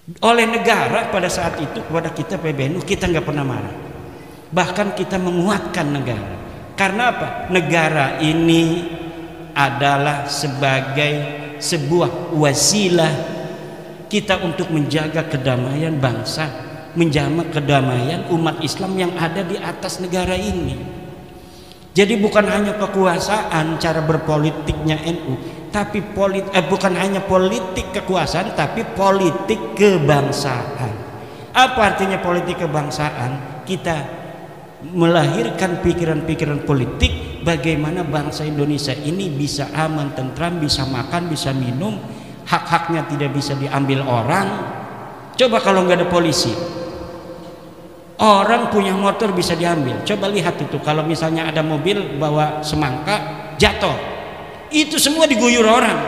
oleh negara pada saat itu kepada kita PBNU, kita nggak pernah marah, bahkan kita menguatkan negara. Karena apa? Negara ini adalah sebagai sebuah wasilah kita untuk menjaga kedamaian bangsa, menjaga kedamaian umat Islam yang ada di atas negara ini. Jadi bukan hanya kekuasaan cara berpolitiknya NU, tapi bukan hanya politik kekuasaan, tapi politik kebangsaan. Apa artinya politik kebangsaan? Kita melahirkan pikiran-pikiran politik bagaimana bangsa Indonesia ini bisa aman, tentram, bisa makan, bisa minum, hak-haknya tidak bisa diambil orang. Coba kalau nggak ada polisi, orang punya motor bisa diambil. Coba lihat itu, kalau misalnya ada mobil bawa semangka jatuh, itu semua diguyur orang.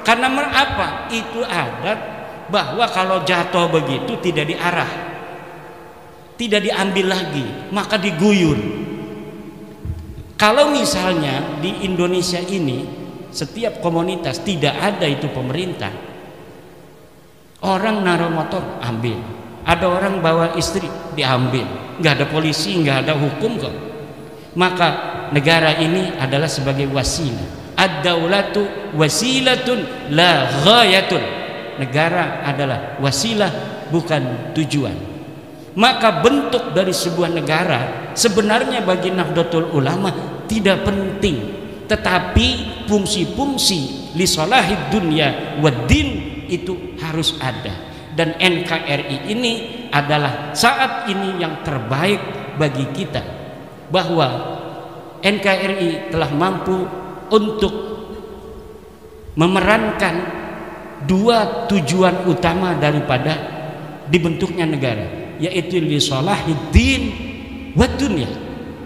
Karena apa? Itu adat bahwa kalau jatuh begitu tidak diarah, tidak diambil lagi, maka diguyur. Kalau misalnya di Indonesia ini setiap komunitas tidak ada itu pemerintah, orang naruh motor ambil, ada orang bawa istri diambil, nggak ada polisi, nggak ada hukum kok. Maka negara ini adalah sebagai wasilah. Ad-daulatu wasilatun la ghayatun. Negara adalah wasilah, bukan tujuan. Maka bentuk dari sebuah negara sebenarnya bagi Nahdlatul Ulama tidak penting, tetapi fungsi-fungsi li salahid dunya wad din itu harus ada. Dan NKRI ini adalah saat ini yang terbaik bagi kita, bahwa NKRI telah mampu untuk memerankan dua tujuan utama daripada dibentuknya negara, yaitu li salahiddin wa dunya,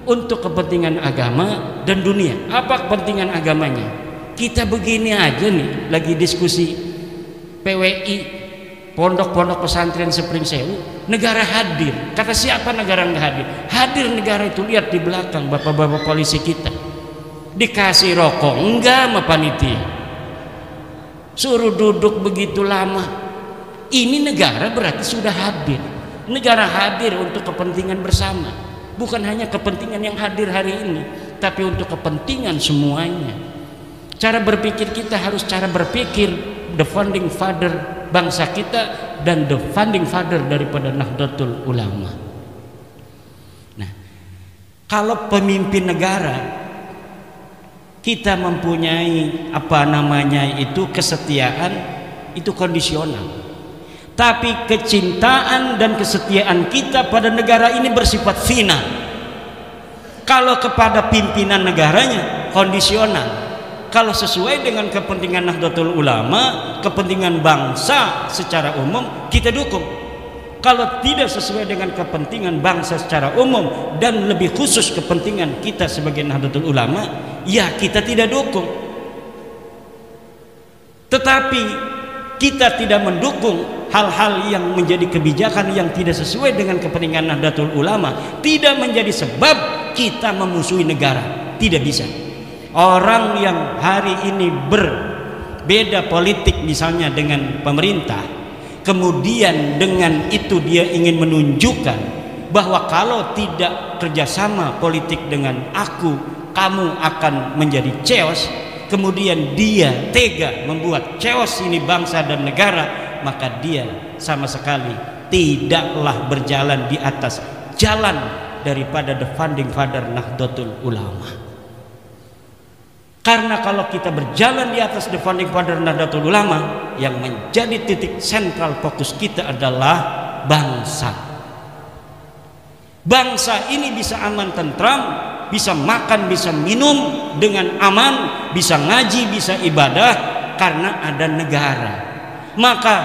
untuk kepentingan agama dan dunia. Apa kepentingan agamanya? Kita begini aja nih lagi diskusi PWI, pondok-pondok pesantren Spring Sewu, negara hadir. Kata siapa negara nggak hadir? Hadir negara itu. Lihat di belakang bapak-bapak polisi kita, dikasih rokok enggak sama panitia, suruh duduk begitu lama. Ini negara berarti sudah hadir. Negara hadir untuk kepentingan bersama, bukan hanya kepentingan yang hadir hari ini, tapi untuk kepentingan semuanya. Cara berpikir kita harus cara berpikir the founding father bangsa kita dan the founding father daripada Nahdlatul Ulama. Nah, kalau pemimpin negara kita mempunyai kesetiaan, itu kondisional. Tapi kecintaan dan kesetiaan kita pada negara ini bersifat final. Kalau kepada pimpinan negaranya kondisional. Kalau sesuai dengan kepentingan Nahdlatul Ulama, kepentingan bangsa secara umum, kita dukung. Kalau tidak sesuai dengan kepentingan bangsa secara umum dan lebih khusus kepentingan kita sebagai Nahdlatul Ulama, ya kita tidak dukung. Tetapi kita tidak mendukung hal-hal yang menjadi kebijakan yang tidak sesuai dengan kepentingan Nahdlatul Ulama, tidak menjadi sebab kita memusuhi negara. Tidak bisa. Orang yang hari ini berbeda politik misalnya dengan pemerintah, kemudian dengan itu dia ingin menunjukkan bahwa kalau tidak kerjasama politik dengan aku, kamu akan menjadi chaos, kemudian dia tega membuat chaos ini bangsa dan negara, maka dia sama sekali tidaklah berjalan di atas jalan daripada the founding father Nahdlatul Ulama. Karena kalau kita berjalan di atas the founding father Nahdlatul Ulama, yang menjadi titik sentral fokus kita adalah bangsa. Bangsa ini bisa aman tentram, bisa makan, bisa minum dengan aman, bisa ngaji, bisa ibadah karena ada negara. Maka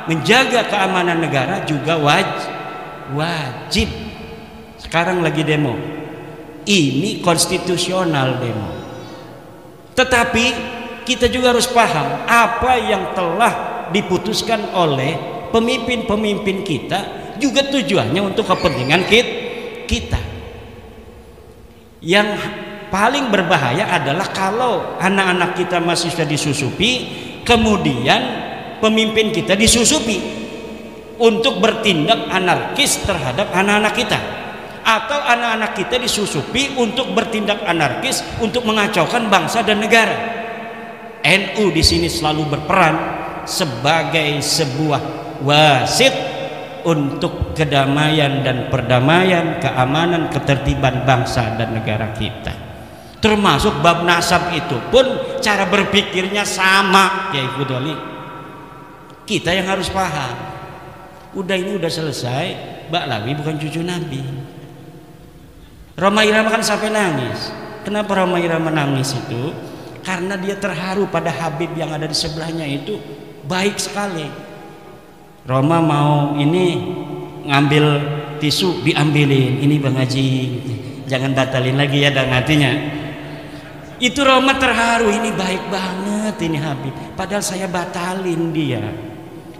menjaga keamanan negara juga wajib. Sekarang lagi demo, ini konstitusional demo. Tetapi kita juga harus paham apa yang telah diputuskan oleh pemimpin-pemimpin kita, juga tujuannya untuk kepentingan kita. Yang paling berbahaya adalah kalau anak-anak kita masih sudah disusupi, kemudian pemimpin kita disusupi. untuk bertindak anarkis terhadap anak-anak kita, atau anak-anak kita disusupi untuk bertindak anarkis untuk mengacaukan bangsa dan negara. NU di sini selalu berperan sebagai sebuah wasit untuk kedamaian dan perdamaian, keamanan, ketertiban bangsa dan negara kita. Termasuk bab nasab itu pun cara berpikirnya sama, Kiai Fudoli. Kita yang harus paham. Udah ini udah selesai, Baklawi bukan cucu Nabi. Rhoma Irama kan sampai nangis. Kenapa Rhoma Irama nangis itu? Karena dia terharu pada Habib yang ada di sebelahnya itu baik sekali. Rhoma mau ini ngambil tisu, diambilin. Ini Bang Haji, jangan batalin lagi ya dalam hatinya. Itu Rhoma terharu, ini baik banget ini Habib. Padahal saya batalin dia.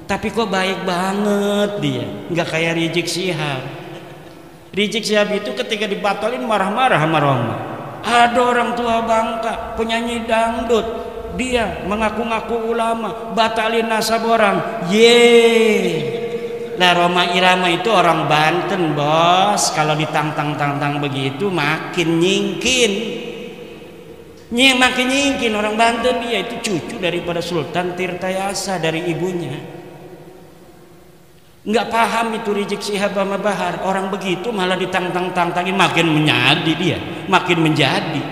Tapi kok baik banget dia, nggak kayak Rizik Syihab. Rizik Syihab itu ketika dibatalin marah-marah sama Rhoma. Ada orang tua Bangka, penyanyi dangdut, dia mengaku-ngaku ulama, batalin nasab orang. Nah Rhoma Irama itu orang Banten bos, kalau ditantang-tantang begitu makin nyingkin. Makin nyingkin orang Banten, dia itu cucu daripada Sultan Tirtayasa dari ibunya. Nggak paham itu Rizik Syihab sama Bahar, orang begitu malah ditantang-tantangin, makin menjadi dia, makin menjadi.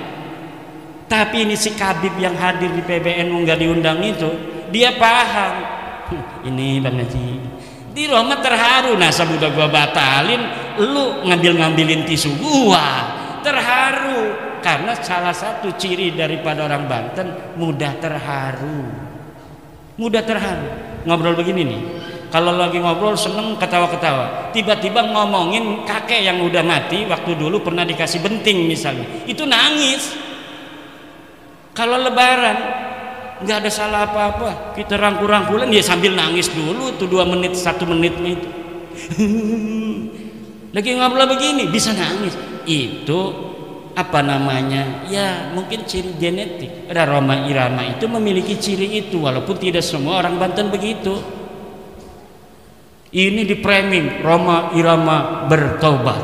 Tapi ini si Kabib yang hadir di PBNU nggak diundang itu, dia paham. Ini Bang Haji, di Rhoma terharu, nasab udah gua batalin, lu ngambilin tisu gua, terharu. Karena salah satu ciri daripada orang Banten mudah terharu, mudah terharu. Ngobrol begini nih, kalau lagi ngobrol seneng ketawa-ketawa, tiba-tiba ngomongin kakek yang udah mati waktu dulu pernah dikasih benting misalnya, itu nangis. Kalau lebaran nggak ada salah apa-apa, kita rangkul-rangkulan dia sambil nangis dulu tuh 2 menit 1 menit itu. Lagi ngobrol begini bisa nangis. Itu apa namanya, ya mungkin ciri genetik. Ada Rhoma Irama itu memiliki ciri itu, walaupun tidak semua orang Banten begitu. Ini di framing Rhoma Irama bertaubat,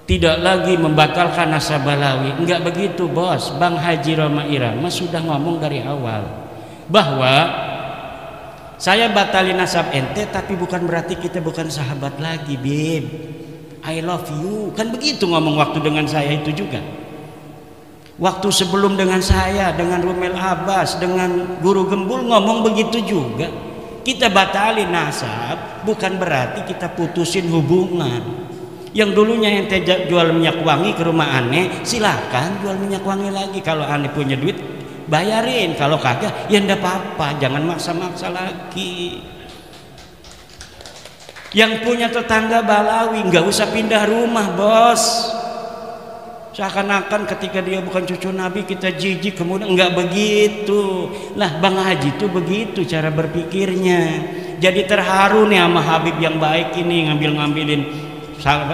tidak lagi membatalkan nasab Balawi. Enggak begitu bos. Bang Haji Rhoma Irama sudah ngomong dari awal bahwa saya batalin nasab ente, tapi bukan berarti kita bukan sahabat lagi, Bib. I love you, kan begitu ngomong waktu dengan saya itu juga. Waktu sebelum dengan saya, dengan Rumel Abbas, dengan Guru Gembul ngomong begitu juga. Kita batalin nasab bukan berarti kita putusin hubungan. Yang dulunya yang jual minyak wangi ke rumah aneh, silakan jual minyak wangi lagi. Kalau aneh punya duit bayarin, kalau kagak ya ndak apa-apa, jangan maksa-maksa lagi. Yang punya tetangga Balawi nggak usah pindah rumah bos, seakan-akan ketika dia bukan cucu Nabi kita jijik, kemudian nggak begitu. Lah Bang Haji itu begitu cara berpikirnya. Jadi terharu nih sama Habib yang baik ini, ngambilin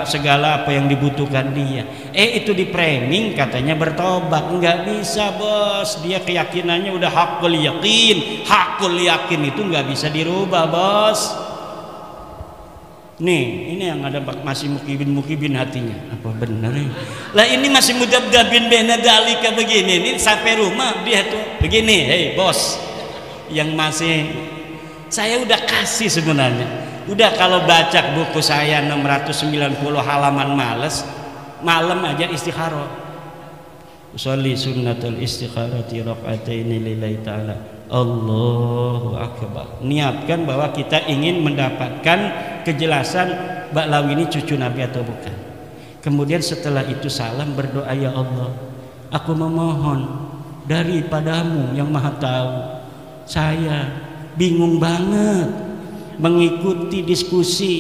segala apa yang dibutuhkan dia. Itu di framing katanya bertobat, nggak bisa bos. Dia keyakinannya udah hakul yakin, hakul yakin itu nggak bisa dirubah bos. Nih, ini yang ada masih mukibin hatinya. Apa benar ya? Lah ini masih mudabdabin bena dalika begini. Ini sampai rumah dia tuh begini. Hei bos, yang masih saya udah kasih sebenarnya. Udah kalau baca buku saya 690 halaman males, malam aja istikharah. Usolli sunnatul istikharati raq'ataini lillahi ta'ala. Allahu Akbar. Niatkan bahwa kita ingin mendapatkan kejelasan Baklawi ini cucu Nabi atau bukan. Kemudian setelah itu salam, berdoa, ya Allah, aku memohon daripadamu yang maha tahu, saya bingung banget mengikuti diskusi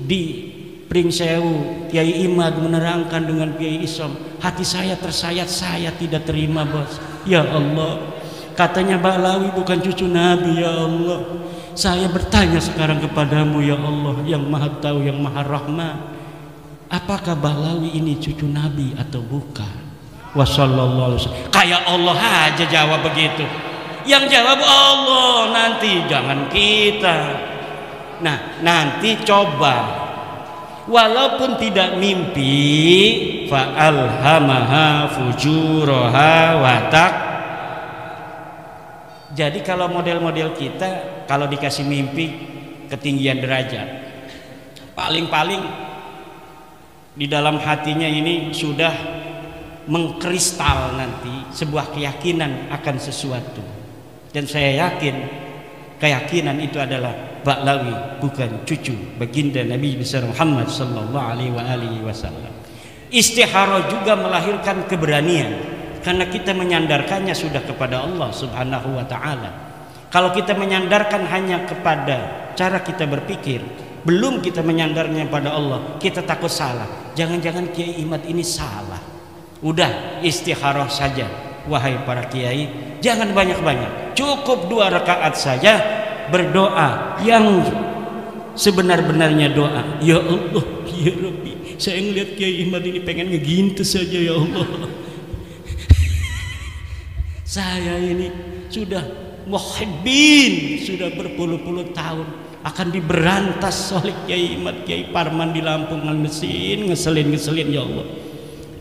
di Pringsewu. Kiai Imad menerangkan dengan Kiai Isom, hati saya tersayat, saya tidak terima bos. Ya Allah, katanya Baklawi bukan cucu Nabi. Ya Allah, saya bertanya sekarang kepadamu ya Allah yang maha tahu, yang maha rahmat, apakah Baklawi ini cucu Nabi atau bukan? Wassallallahu alaihi wasallam. Kayak Allah aja jawab begitu. Yang jawab Allah nanti, jangan kita. Nah, nanti coba, walaupun tidak mimpi, fa'alhamaha fujuraha watak. Jadi kalau model-model kita, kalau dikasih mimpi ketinggian derajat, paling-paling di dalam hatinya ini sudah mengkristal nanti sebuah keyakinan akan sesuatu. Dan saya yakin keyakinan itu adalah Ba'lawi bukan cucu baginda Nabi besar Muhammad sallallahu alaihi wasallam. Istikharah juga melahirkan keberanian, karena kita menyandarkannya sudah kepada Allah Subhanahu wa taala. Kalau kita menyandarkan hanya kepada cara kita berpikir, belum kita menyandarnya pada Allah, kita takut salah. Jangan-jangan Kiai Imad ini salah. Udah istikharah saja, wahai para kiai, jangan banyak-banyak, cukup 2 rakaat saja berdoa yang sebenar-benarnya doa. Ya Allah, ya Rabbi, saya ngelihat Kiai Imad ini pengen ngegintes saja ya Allah. Saya ini sudah muhibbin, sudah berpuluh-puluh tahun akan diberantas oleh Kiai Imad, Kiai Parman di Lampung, ngeselin ya Allah.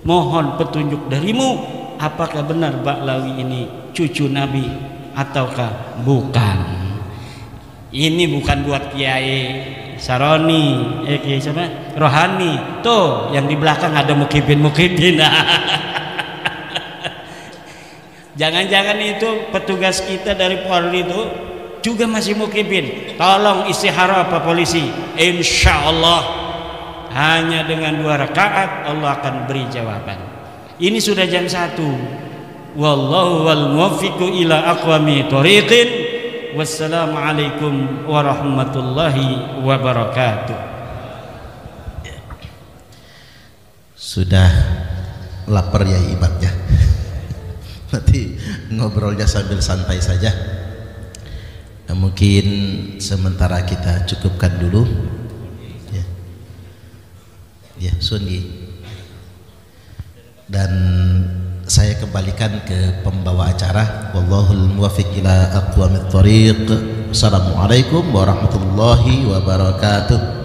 Mohon petunjuk darimu, apakah benar Ba'lawi ini cucu Nabi ataukah bukan? Ini bukan buat Kiai Saroni, Kiai siapa? Rohani. Tuh yang di belakang ada mukibin. Jangan-jangan itu petugas kita dari Polri itu juga masih mukibin. Tolong istikharah Pak Polisi. Insya Allah hanya dengan 2 rakaat Allah akan beri jawaban. Ini sudah jam 1. Wallahu wal muwaffiqu ila aqwami thoriqin. Wassalamualaikum warahmatullahi wabarakatuh. Sudah lapar ya Imad ya. Nanti ngobrolnya sambil santai saja. Nah, mungkin sementara kita cukupkan dulu. Ya, Sundi. Dan saya kembalikan ke pembawa acara. Wallahul muwaffiq ila aqwamit thoriq. Assalamualaikum warahmatullahi wabarakatuh.